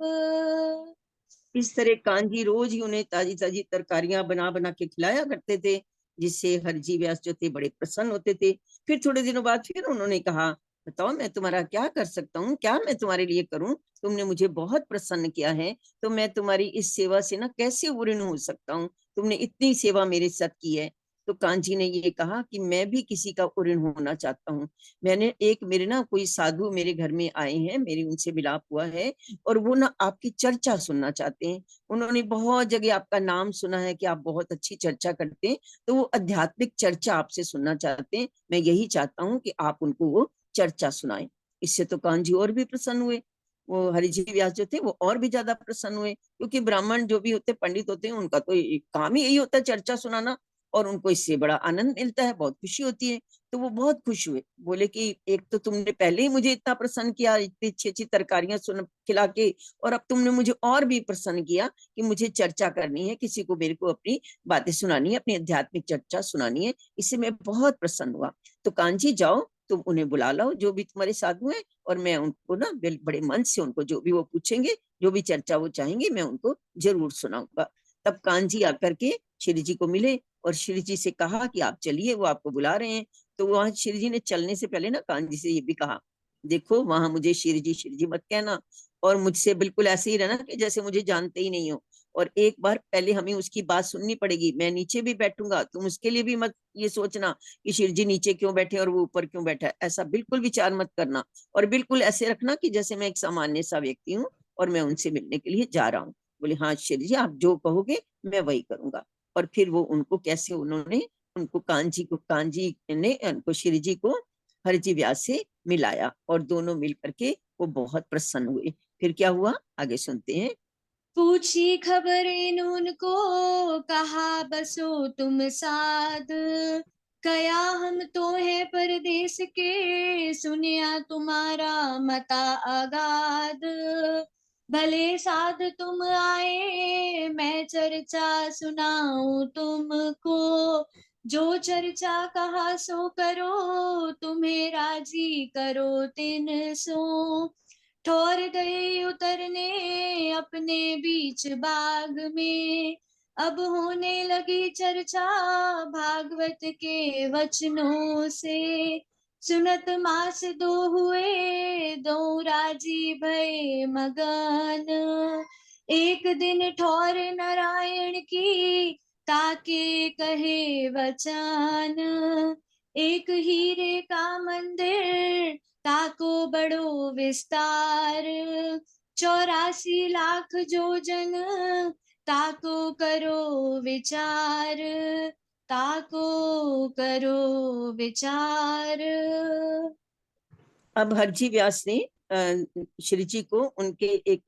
इस तरह कांजी रोज ही उन्हें ताजी ताजी तरकारियां बना बना के खिलाया करते थे, जिससे हरजी व्यास जो थे बड़े प्रसन्न होते थे। फिर थोड़े दिनों बाद फिर उन्होंने कहा, बताओ मैं तुम्हारा क्या कर सकता हूँ, क्या मैं तुम्हारे लिए करूं, तुमने मुझे बहुत प्रसन्न किया है, तो मैं तुम्हारी इस सेवा से ना कैसे ऋणी हो सकता हूँ, तुमने इतनी सेवा मेरे साथ की है। तो कांजी ने ये कहा कि मैं भी किसी का ऋण होना चाहता हूँ। मैंने एक मेरे ना कोई साधु मेरे घर में आए हैं, मेरी उनसे मिलाप हुआ है, और वो ना आपकी चर्चा सुनना चाहते हैं। उन्होंने बहुत जगह आपका नाम सुना है कि आप बहुत अच्छी चर्चा करते हैं, तो वो आध्यात्मिक चर्चा आपसे सुनना चाहते हैं। मैं यही चाहता हूँ कि आप उनको वो चर्चा सुनाएं। इससे तो कान्जी और भी प्रसन्न हुए। वो हरिजी व्यास जो थे वो और भी ज्यादा प्रसन्न हुए, क्योंकि ब्राह्मण जो भी होते पंडित होते हैं उनका तो काम ही यही होता है चर्चा सुनाना, और उनको इससे बड़ा आनंद मिलता है, बहुत खुशी होती है। तो वो बहुत खुश हुए, बोले कि एक तो तुमने पहले ही मुझे इतना प्रसन्न किया, इतनी अच्छी अच्छी तरकारियां सुन खिला के, और अब तुमने मुझे और भी प्रसन्न किया कि मुझे चर्चा करनी है, किसी को मेरे को अपनी बातें सुनानी है, अपनी आध्यात्मिक चर्चा सुनानी है। इससे मैं बहुत प्रसन्न हुआ। तो कांजी जाओ, तुम उन्हें बुला लाओ जो भी तुम्हारे साधु हैं, और मैं उनको ना बड़े मन से उनको जो भी वो पूछेंगे, जो भी चर्चा वो चाहेंगे, मैं उनको जरूर सुनाऊंगा। तब कांजी आकर के श्री जी को मिले और श्री जी से कहा कि आप चलिए, वो आपको बुला रहे हैं। तो वहां श्री जी ने चलने से पहले ना कांजी से ये भी कहा, देखो वहां मुझे श्री जी मत कहना, और मुझसे बिल्कुल ऐसे ही रहना कि जैसे मुझे जानते ही नहीं हो। और एक बार पहले हमें उसकी बात सुननी पड़ेगी, मैं नीचे भी बैठूंगा, तुम उसके लिए भी मत ये सोचना कि श्री जी नीचे क्यों बैठे और वो ऊपर क्यों बैठा है, ऐसा बिल्कुल विचार मत करना। और बिल्कुल ऐसे रखना कि जैसे मैं एक सामान्य सा व्यक्ति हूँ और मैं उनसे मिलने के लिए जा रहा हूँ। बोले हाँ श्री जी, आप जो कहोगे मैं वही करूंगा। और फिर वो उनको कैसे उन्होंने उनको कांजी ने उनको श्री जी को हरजी व्यास से मिलाया, और दोनों मिल करके वो बहुत प्रसन्न हुए। फिर क्या हुआ आगे सुनते हैं।
पूछी खबर इन्हों को, कहा बसो तुम साध, कया हम तो है परदेश के, सुनिया तुम्हारा मता आगाध। भले साध तुम आए, मैं चर्चा सुनाऊं तुमको। जो चर्चा कहा सो करो, तुम्हें राजी करो तिन सो। ठोर गए उतरने अपने बीच बाग में, अब होने लगी चर्चा भागवत के वचनों से। सुनत मास दो हुए, दो राजी भय मगन। एक दिन ठोर नारायण की, ताके कहे वचन। एक हीरे का मंदिर, ताको बड़ो विस्तार। 84 लाख जोजन, ताको करो विचार। ताको करो विचार।
अब हरजी व्यास ने श्री जी को उनके एक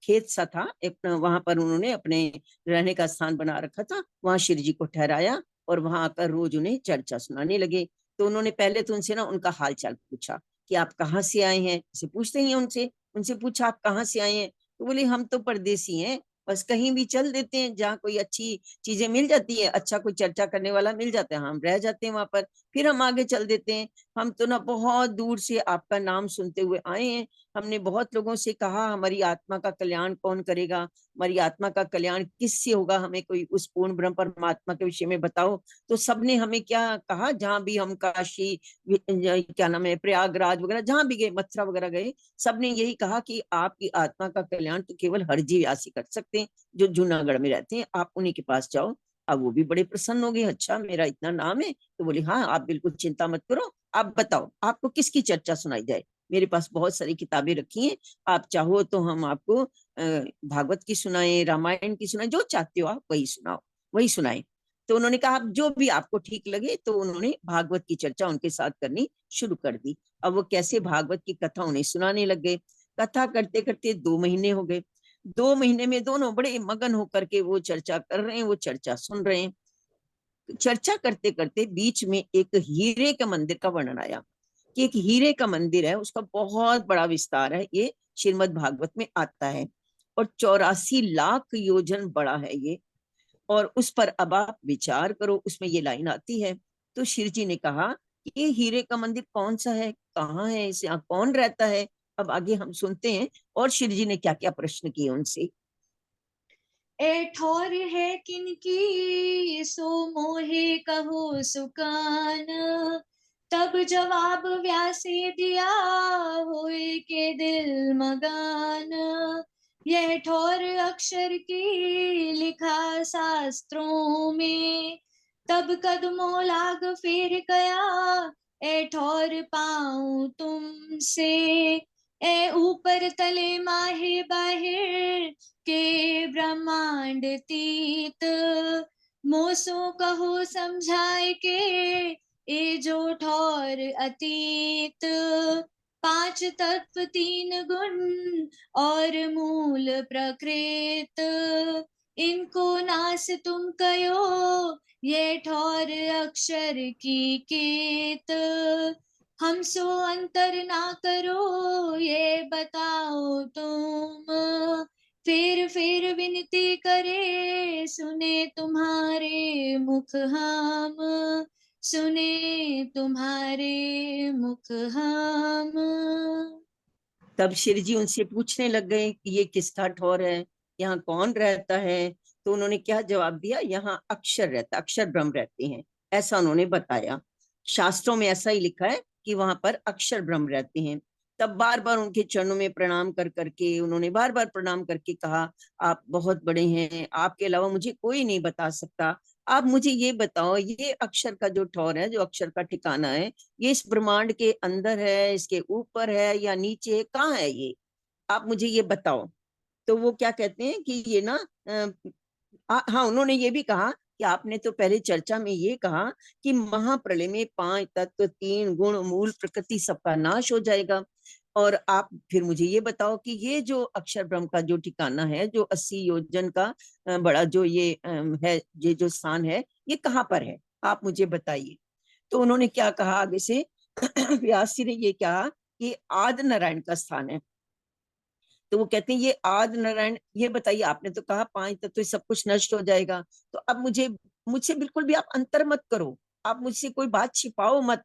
खेत सा था, एक वहां पर उन्होंने अपने रहने का स्थान बना रखा था, वहां श्री जी को ठहराया और वहां आकर रोज उन्हें चर्चा सुनाने लगे। तो उन्होंने पहले तो उनसे ना उनका हाल चाल पूछा कि आप कहाँ से आए हैं, इसे पूछते ही उनसे उनसे पूछा आप कहाँ से आए हैं। तो बोले हम तो परदेसी हैं, बस कहीं भी चल देते हैं, जहाँ कोई अच्छी चीजें मिल जाती है, अच्छा कोई चर्चा करने वाला मिल जाता है, हम रह जाते हैं वहां पर, फिर हम आगे चल देते हैं। हम तो ना बहुत दूर से आपका नाम सुनते हुए आए हैं, हमने बहुत लोगों से कहा हमारी आत्मा का कल्याण कौन करेगा, हमारी आत्मा का कल्याण किससे होगा, हमें कोई उस पूर्ण ब्रह्म परमात्मा के विषय में बताओ। तो सबने हमें क्या कहा, जहां भी हम काशी, क्या नाम है, प्रयागराज वगैरह जहां भी गए, मथुरा वगैरह गए, सबने यही कहा कि आपकी आत्मा का कल्याण तो केवल हरजी व्यास ही कर सकते हैं, जो जूनागढ़ में रहते हैं, आप उन्हीं के पास जाओ। अब वो भी बड़े प्रसन्न हो गए, अच्छा मेरा इतना नाम है, तो बोले हाँ आप बिल्कुल चिंता मत करो, आप बताओ आपको किसकी चर्चा सुनाई जाए, मेरे पास बहुत सारी किताबें रखी हैं, आप चाहो तो हम आपको भागवत की सुनाए, रामायण की सुनाए, जो चाहते हो आप वही सुनाओ, वही सुनाए। तो उन्होंने कहा आप जो भी आपको ठीक लगे, तो उन्होंने भागवत की चर्चा उनके साथ करनी शुरू कर दी। अब वो कैसे भागवत की कथा उन्हें सुनाने लग गए। कथा करते करते 2 महीने हो गए। 2 महीने में दोनों बड़े मगन होकर के वो चर्चा कर रहे हैं, वो चर्चा सुन रहे हैं। चर्चा करते करते बीच में एक हीरे का मंदिर का वर्णन आया कि एक हीरे का मंदिर है, उसका बहुत बड़ा विस्तार है, ये श्रीमद् भागवत में आता है, और 84 लाख योजन बड़ा है ये। और उस पर अब आप विचार करो, उसमें ये लाइन आती है। तो शिव जी ने कहा कि ये हीरे का मंदिर कौन सा है, कहाँ है, इसे यहाँ कौन रहता है। अब आगे हम सुनते हैं और शिव जी ने क्या क्या प्रश्न किए उनसे।
ए ठोर है किनकी, सो मोहे कहो सुकान। तब जवाब व्यासे दिया, होए के दिल मगान। यह ठोर अक्षर की लिखा शास्त्रों में, तब कदमों लाग फिर गया, ए ठोर पाऊं तुमसे। ए ऊपर तले माहे बाहिर के ब्रह्मांड तीत, मोसो कहो समझाए के, ए जो ठौर अतीत। 5 तत्व 3 गुण और मूल प्रकृत, इनको नास तुम कयो, ये ठौर अक्षर की केत। हम सो अंतर ना करो, ये बताओ तुम। फिर विनती करे, सुने तुम्हारे मुख हम। सुने तुम्हारे मुख हम।
तब शिव जी उनसे पूछने लग गए कि ये किसका ठौर है, यहाँ कौन रहता है। तो उन्होंने क्या जवाब दिया, यहाँ अक्षर रहता, अक्षर ब्रह्म रहते हैं, ऐसा उन्होंने बताया। शास्त्रों में ऐसा ही लिखा है कि वहां पर अक्षर ब्रह्म रहते हैं। तब बार बार उनके चरणों में प्रणाम कर करके उन्होंने बार बार प्रणाम करके कहा आप बहुत बड़े हैं, आपके अलावा मुझे कोई नहीं बता सकता, आप मुझे ये बताओ ये अक्षर का जो ठौर है, जो अक्षर का ठिकाना है, ये इस ब्रह्मांड के अंदर है, इसके ऊपर है या नीचे है, कहाँ है ये, आप मुझे ये बताओ। तो वो क्या कहते हैं कि ये ना हाँ उन्होंने ये भी कहा कि आपने तो पहले चर्चा में ये कहा कि महाप्रलय में 5 तत्व 3 गुण मूल प्रकृति सबका नाश हो जाएगा, और आप फिर मुझे ये बताओ कि ये जो अक्षर ब्रह्म का जो ठिकाना है, जो 80 योजन का बड़ा जो ये है, ये जो स्थान है, ये कहाँ पर है, आप मुझे बताइए। तो उन्होंने क्या कहा आगे से व्यास जी ने ये कहा कि आदि नारायण का स्थान है। तो वो कहते हैं ये आदि नारायण, ये बताइए, आपने तो कहा 5 तत्व सब कुछ नष्ट हो जाएगा, तो अब मुझसे बिल्कुल भी आप अंतर मत करो, आप मुझसे कोई बात छिपाओ मत,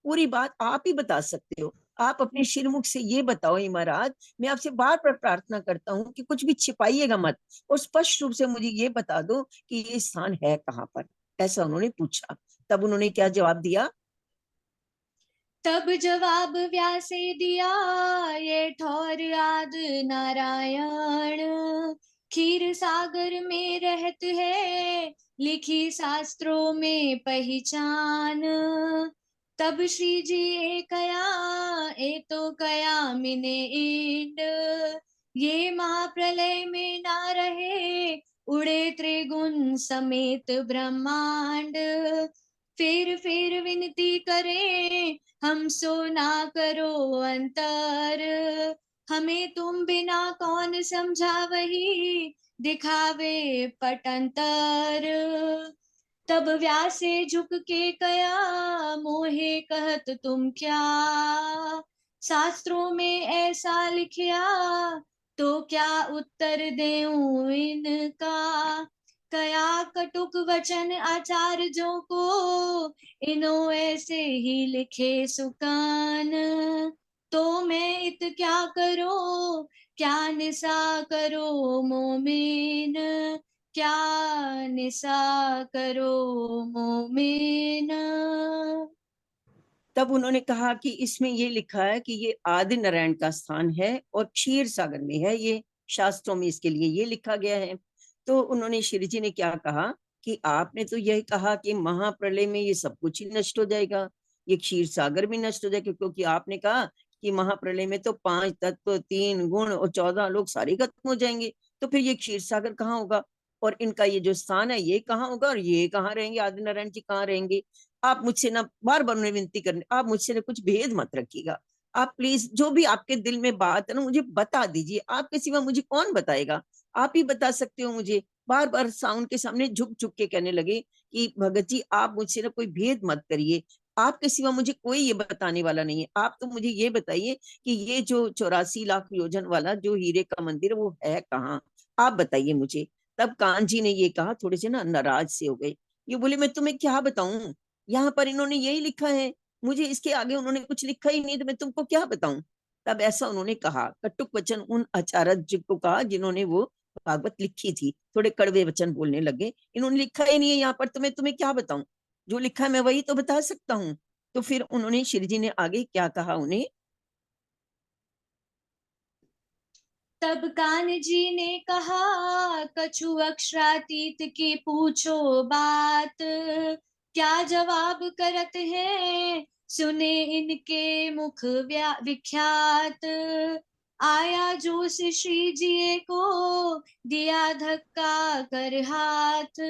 पूरी बात आप ही बता सकते हो। आप अपने शिरमुख से ये बताओ ही महाराज, मैं आपसे बार बार प्रार्थना करता हूँ कि कुछ भी छिपाइएगा मत, और स्पष्ट रूप से मुझे ये बता दो कि ये स्थान है कहाँ पर। ऐसा उन्होंने पूछा। तब उन्होंने क्या जवाब दिया?
तब जवाब व्यासे दिया, ये ठौर आद नारायण, क्षीर सागर में रहत है, लिखी शास्त्रों में पहचान। तब श्री जी ए कया, ए तो कया मिने इंड, ये महाप्रलय में ना रहे, उड़े त्रिगुण समेत ब्रह्मांड। फिर विनती करें, हम सो ना करो अंतर, हमें तुम बिना कौन समझा, वही दिखावे पटंतर। तब व्यासे झुक के कया, मोहे कहत तुम क्या, शास्त्रों में ऐसा लिखिया, तो क्या उत्तर देऊं इनका। कया कटुक वचन आचार्यों को, इनो ऐसे ही लिखे सुकान। तो मैं इत क्या करो, क्या निशा करो मोमिन, क्या निशा करो मोमिन।
तब उन्होंने कहा कि इसमें ये लिखा है कि ये आदि नारायण का स्थान है और क्षीर सागर में है, ये शास्त्रों में इसके लिए ये लिखा गया है। तो उन्होंने श्री जी ने क्या कहा कि आपने तो यही कहा कि महाप्रलय में ये सब कुछ ही नष्ट हो जाएगा, ये क्षीर सागर भी नष्ट हो जाएगा, क्योंकि आपने कहा कि महाप्रलय में तो 5 तत्व, 3 गुण और 14 लोग सारे खत्म हो जाएंगे, तो फिर ये क्षीर सागर कहाँ होगा, और इनका ये जो स्थान है ये कहाँ होगा, और ये कहाँ रहेंगे, आदि नारायण जी कहाँ रहेंगे। आप मुझसे ना बार बार उन्हें विनती करने, आप मुझसे ना कुछ भेद मत रखिएगा, आप प्लीज जो भी आपके दिल में बात है ना मुझे बता दीजिए, आपके सिवा मुझे कौन बताएगा, आप ही बता सकते हो मुझे। बार बार साउंड के सामने झुक झुक के कहने लगे कि भगत जी आप मुझसे ना कोई भेद मत करिए, आपके सिवा मुझे कोई ये बताने वाला नहीं है, आप तो मुझे ये बताइए कि ये जो 84 लाख योजन वाला जो हीरे का मंदिर है वो है कहाँ, आप बताइए मुझे। तब कान जी ने ये कहा, थोड़े से ना नाराज से हो गए, ये बोले मैं तुम्हें क्या बताऊं, यहाँ पर इन्होंने यही लिखा है, मुझे इसके आगे उन्होंने कुछ लिखा ही नहीं, तो मैं तुमको क्या बताऊं। तब ऐसा उन्होंने कहा, कटुक वचन उन आचार्य को कहा जिन्होंने वो भागवत लिखी थी, थोड़े कड़वे वचन बोलने लगे, इन्होंने लिखा ही नहीं है यहाँ पर, तो मैं तुम्हें क्या बताऊं, जो लिखा है मैं वही तो बता सकता हूँ। तो फिर उन्होंने श्री जी ने आगे क्या कहा उन्हें?
तब कान जी ने कहा, कछु अक्षरातीत की पूछो बात, क्या जवाब करत है, सुने इनके मुख विख्यात। आया जोश श्री जी को, दिया धक्का कर हाथ,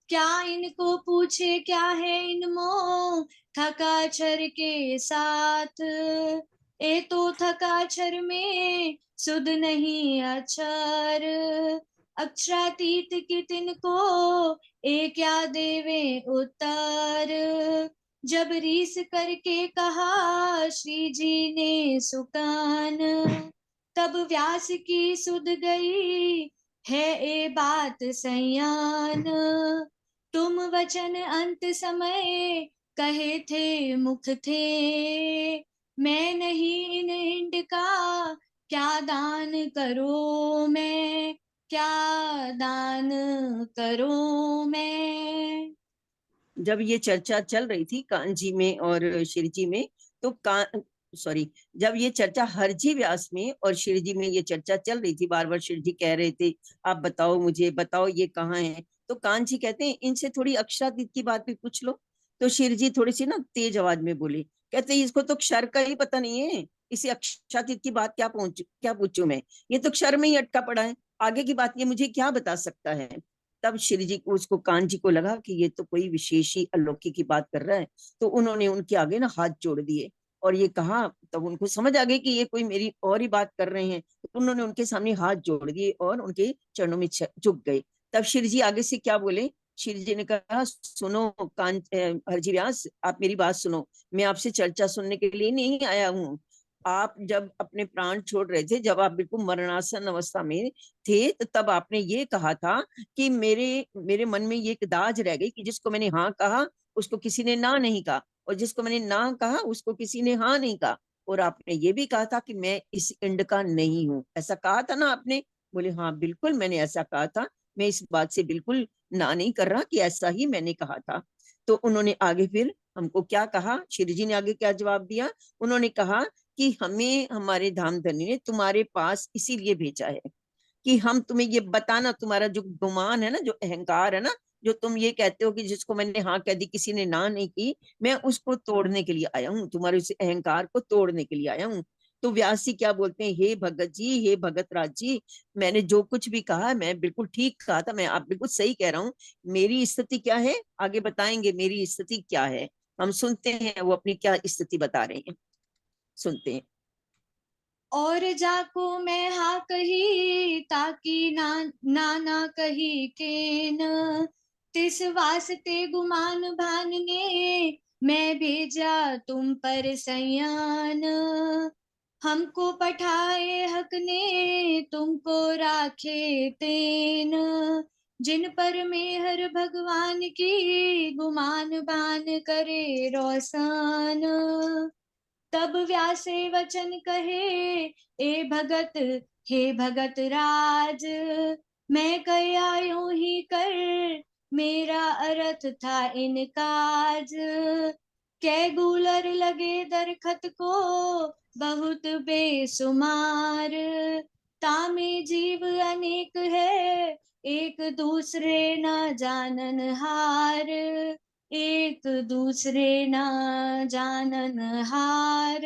क्या इनको पूछे क्या है इनमो, थका छर के साथ। ए तो थका छर में सुध नहीं अक्षर, अक्षरातीत की तिनको, ए क्या देवे उत्तर। जब रीस करके कहा श्री जी ने सुकान, तब व्यास की सुध गई है ए बात सयान। तुम वचन अंत समय कहे थे मुख थे, मैं नहीं इन हिंड का, क्या दान करो मैं, क्या दान करो मैं।
जब ये चर्चा चल रही थी कान जी में और श्री जी में, तो कान सॉरी, जब ये चर्चा हरजी व्यास में और श्री जी में ये चर्चा चल रही थी, बार बार श्री जी कह रहे थे आप बताओ मुझे, बताओ ये कहाँ है, तो कान जी कहते हैं इनसे थोड़ी अक्षरातीत की बात भी पूछ लो। तो श्री जी थोड़ी सी ना तेज आवाज में बोले, कहते हैं इसको तो क्षर का ही पता नहीं है, इसे अक्षरातीत की बात क्या पूछूं मैं, ये तो क्षर में ही अटका पड़ा है, आगे की बात ये मुझे क्या बता सकता है। तब श्री जी को, उसको कान जी को लगा कि ये तो कोई विशेष ही अलौकिक की बात कर रहा है, तो उन्होंने उनके आगे ना हाथ जोड़ दिए और ये कहा, तब उनको समझ आ गई कि ये कोई मेरी और ही बात कर रहे हैं, तो उन्होंने उनके सामने हाथ जोड़ दिए और उनके चरणों में झुक गए। तब श्री जी आगे से क्या बोले, श्री जी ने कहा, सुनो हरजी व्यास, आप मेरी बात सुनो, मैं आपसे चर्चा सुनने के लिए नहीं आया हूँ। आप जब अपने प्राण छोड़ रहे थे, जब आप बिल्कुल मरणासन अवस्था में थे, तो तब आपने ये कहा था कि मेरे मेरे मन में ये एक दाज रह गई कि जिसको मैंने हाँ कहा उसको किसी ने ना नहीं कहा, और जिसको मैंने ना कहा उसको किसी ने हाँ नहीं कहा। और आपने ये भी कहा था कि मैं इस इंड का नहीं हूँ, ऐसा कहा था ना आपने? बोले हाँ बिल्कुल मैंने ऐसा कहा था, मैं इस बात से बिल्कुल ना नहीं कर रहा कि ऐसा ही मैंने कहा था। तो उन्होंने आगे फिर हमको क्या कहा, श्री जी ने आगे क्या जवाब दिया? उन्होंने कहा कि हमें हमारे धाम धनी ने तुम्हारे पास इसीलिए भेजा है कि हम तुम्हें ये बताना, तुम्हारा जो गुमान है ना, जो अहंकार है ना, जो तुम ये कहते हो कि जिसको मैंने हाँ कह दी किसी ने ना नहीं की, मैं उसको तोड़ने के लिए आया हूँ, तुम्हारे उस अहंकार को तोड़ने के लिए आया हूँ। तो व्यास जी क्या बोलते हैं, हे भगत जी, हे भगत राज जी, मैंने जो कुछ भी कहा मैं बिल्कुल ठीक कहा था, मैं आप बिल्कुल सही कह रहा हूँ। मेरी स्थिति क्या है आगे बताएंगे, मेरी स्थिति क्या है, हम सुनते हैं वो अपनी क्या स्थिति बता रहे हैं, सुनते हैं।
और जाको मैं हा कही ताकि ना कही केन, तिस वास्ते गुमान भान ने मैं भेजा तुम पर सयान। हमको पठाए हक ने तुमको राखे तेन, जिन पर मेहर भगवान की गुमान बान करे रोशन। तब व्यासे वचन कहे ए भगत, हे भगत राज, मैं कया यूं ही कर मेरा अर्थ था इन काज। कै गूलर लगे दरखत को बहुत बेसुमार, तामे जीव अनेक है एक दूसरे न जानन हार, एक दूसरे ना जानन हार।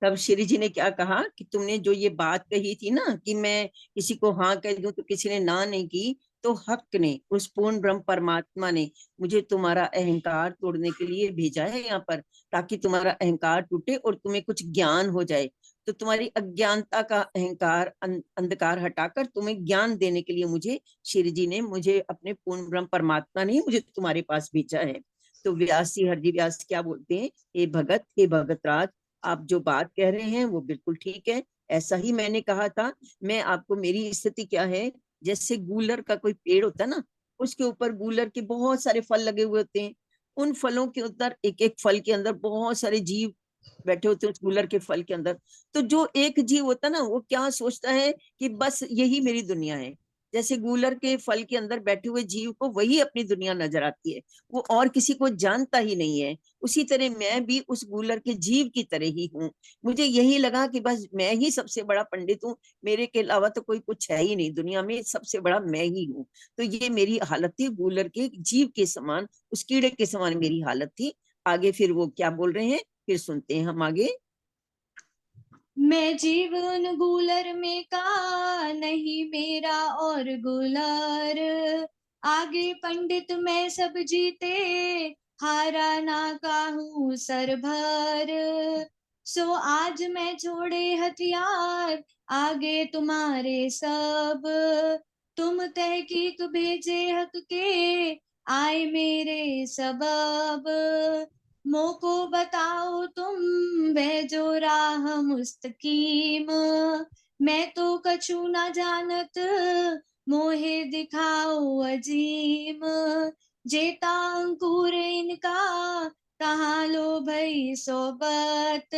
तब श्री जी ने क्या कहा कि तुमने जो ये बात कही थी ना कि मैं किसी को हाँ कह दूं तो किसी ने ना नहीं की, तो हक ने, उस पूर्ण ब्रह्म परमात्मा ने मुझे तुम्हारा अहंकार तोड़ने के लिए भेजा है यहाँ पर, ताकि तुम्हारा अहंकार टूटे और तुम्हें कुछ ज्ञान हो जाए। तो तुम्हारी अज्ञानता का अहंकार अंधकार हटाकर तुम्हें ज्ञान देने के लिए मुझे श्री जी ने, मुझे अपने पूर्ण ब्रह्म परमात्मा ने मुझे तुम्हारे पास भेजा है। तो व्यास जी, हरजी व्यास क्या बोलते हैं, हे भगत, हे भगत राज, आप जो बात कह रहे हैं वो बिल्कुल ठीक है, ऐसा ही मैंने कहा था। मैं आपको, मेरी स्थिति क्या है, जैसे गूलर का कोई पेड़ होता है ना, उसके ऊपर गूलर के बहुत सारे फल लगे हुए होते हैं, उन फलों के अंदर एक एक फल के अंदर बहुत सारे जीव बैठे होते हैं उस गूलर के फल के अंदर। तो जो एक जीव होता है ना, वो क्या सोचता है कि बस यही मेरी दुनिया है। जैसे गूलर के फल के अंदर बैठे हुए जीव को वही अपनी दुनिया नजर आती है, वो और किसी को जानता ही नहीं है। उसी तरह मैं भी उस गूलर के जीव की तरह ही हूँ। मुझे यही लगा कि बस मैं ही सबसे बड़ा पंडित हूँ, मेरे के अलावा तो कोई कुछ है ही नहीं दुनिया में, सबसे बड़ा मैं ही हूँ। तो ये मेरी हालत थी, गूलर के जीव के समान, उस कीड़े के समान मेरी हालत थी। आगे फिर वो क्या बोल रहे हैं, फिर सुनते हैं हम आगे।
मैं जीवन गूलर में का नहीं मेरा और गुलर, आगे पंडित मैं सब जीते हारा ना काहू सर भर। सो आज मैं छोड़े हथियार आगे तुम्हारे सब, तुम तहकीक भेजे हक के आए मेरे सबब। मोको बताओ तुम वह जो राह मुस्तकीम, मैं तो कछु न जानत मोहे दिखाओ अजीम। जेता अंकुर इनका कहाँ लो भई सोबत,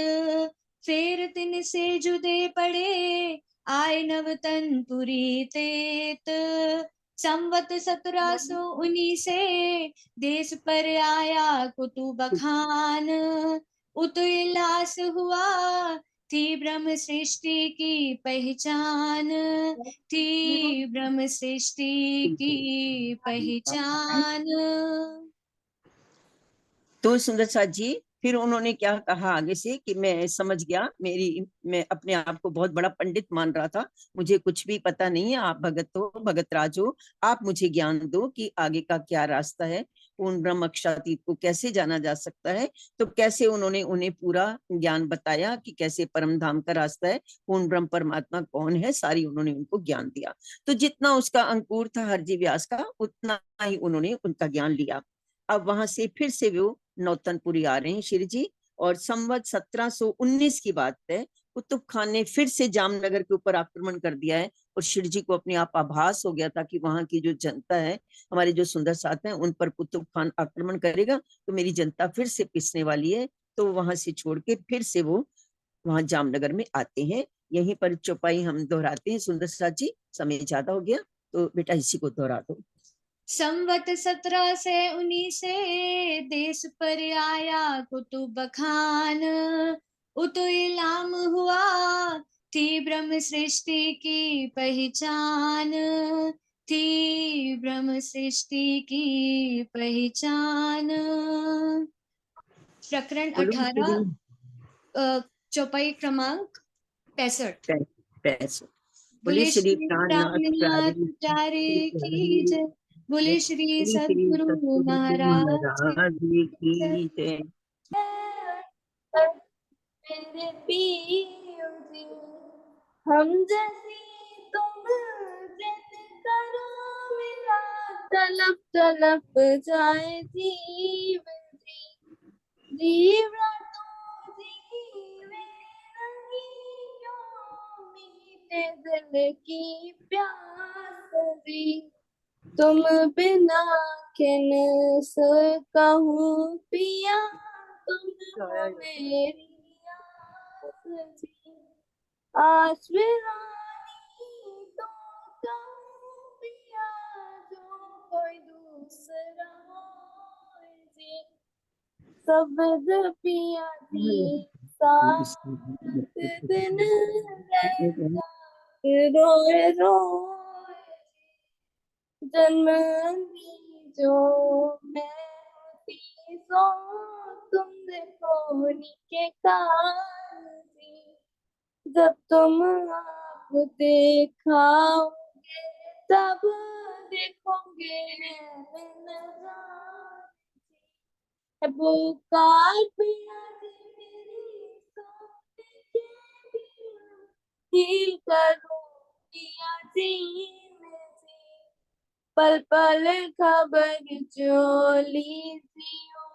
फिर तिन से जुदे पड़े आए नवतन पुरी तेत। संवत 1719 से देश पर आया कुतुब खान, उल्लास हुआ थी ब्रह्म सृष्टि की पहचान, थी ब्रह्म सृष्टि की पहचान।
तो सुंदर साथ जी फिर उन्होंने क्या कहा आगे से कि मैं समझ गया, मैं अपने आप को बहुत बड़ा पंडित मान रहा था, मुझे कुछ भी पता नहीं है, आप भगत हो, भगत राज हो, आप मुझे ज्ञान दो कि आगे का क्या रास्ता है। पूर्ण ब्रह्म अक्षरातीत को कैसे जाना जा सकता है, तो कैसे उन्होंने उन्हें पूरा ज्ञान बताया कि कैसे परम धाम का रास्ता है, पूर्ण ब्रह्म परमात्मा कौन है, सारी उन्होंने उनको ज्ञान दिया। तो जितना उसका अंकुर था हरजी व्यास का, उतना ही उन्होंने उनका ज्ञान लिया। अब वहां से फिर से वो नौतनपुरी आ रहे हैं श्री जी, और संवत 1719 की बात है, कुतुब खान ने फिर से जामनगर के ऊपर आक्रमण कर दिया है, और शिव जी को अपने आप आभास हो गया था कि वहां की जो जनता है, हमारे जो सुंदर साथ हैं, उन पर कुतुब खान आक्रमण करेगा तो मेरी जनता फिर से पिसने वाली है। तो वहां से छोड़ के फिर से वो वहां जामनगर में आते हैं। यहीं पर चौपाई हम दोहराते हैं। सुंदर साथ जी, समय ज्यादा हो गया तो बेटा इसी को दोहरा दो।
संवत 1719 से देश पर आया कुतुब खान, उतो इलाम हुआ थी ब्रह्म सृष्टि की पहचान, थी ब्रह्म सृष्टि की पहचान। प्रकरण 18 चौपाई क्रमांक 65।
65। बोले
बोले
श्री
श्री
प्राणनाथ
प्राणनाथ प्यारे की जय, बोले श्री सद्गुरु महाराज
महाराज
की जय।
की जय।
मेरे पियो जी, हम जैसी तुम जिन करो मिला, तलप तलप जाए जीव जी, जीव तो जीवे नहीं, क्यों मीठे दिल की प्यास जी, तुम बिना किन से कहूँ पिया, तुम हो मेरी आस जी, आस वीरानी तो कहूँ पिया, जो कोई दूसरा हो जी, शब्द पिया जी साथ दिन रहता रोए रोए, जन्म दी जो मैं होती सो, तुम देखो के काल जी, जब तुम आप दिखाओगे तब देखोगे पुकार पिया जी मेरी सोने के बिना, हील करूं पिया जी मैं जी, पल पल खबर जो लीजियो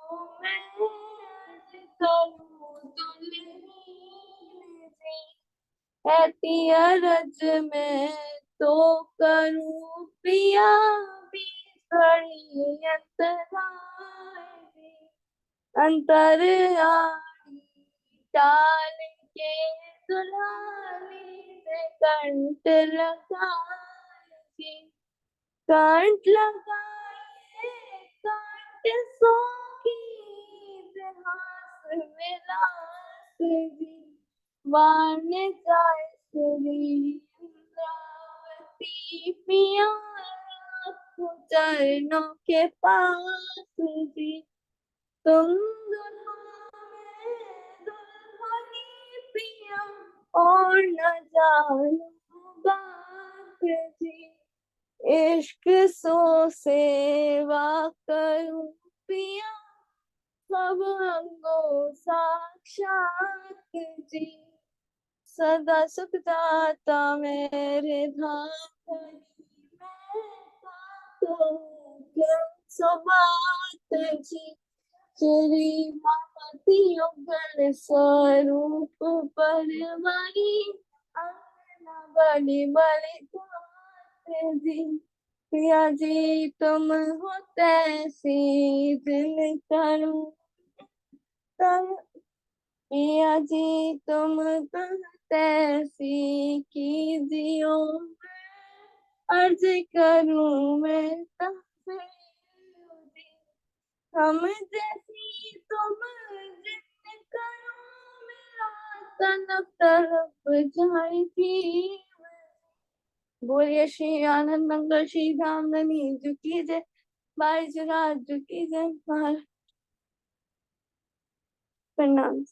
मैं, आज करूं दुल्हन जी, ऐती अरज में तो करूं पिया भी बड़ी अंतराय जी, अंतर आड़ी टाल के दुलारी से कंठ लगाए जी, कंठ लगाए कंठ सोखी हास विलास जी, वान जाए श्री इंद्रावती पिया, चरणों के पास जी, तुम दुल्हा में दुल्हनी पिया, और न जानो बात जी, इश्क सो सेवा करूं पिया, सब अंगों साक्षात जी, सदा सुख दाता मेरे धाम मैं तो सो बात जी, श्री मामती युगल स्वरूप परवानी, अंगना बलि बलि जात जी, पिया जी तुम हो तैसी दिल करूं तब, पिया जी तुम तैसी कीजियो मैं, अर्ज करूं मैं तब जी, हम जैसी तुम जिन करो मेरा, तलब तलब जाए जी। बोलिए श्री आनंद मंगल श्री धाम धनी जो की जय, बाई जुराज जो की जय, महाराज प्रणाम।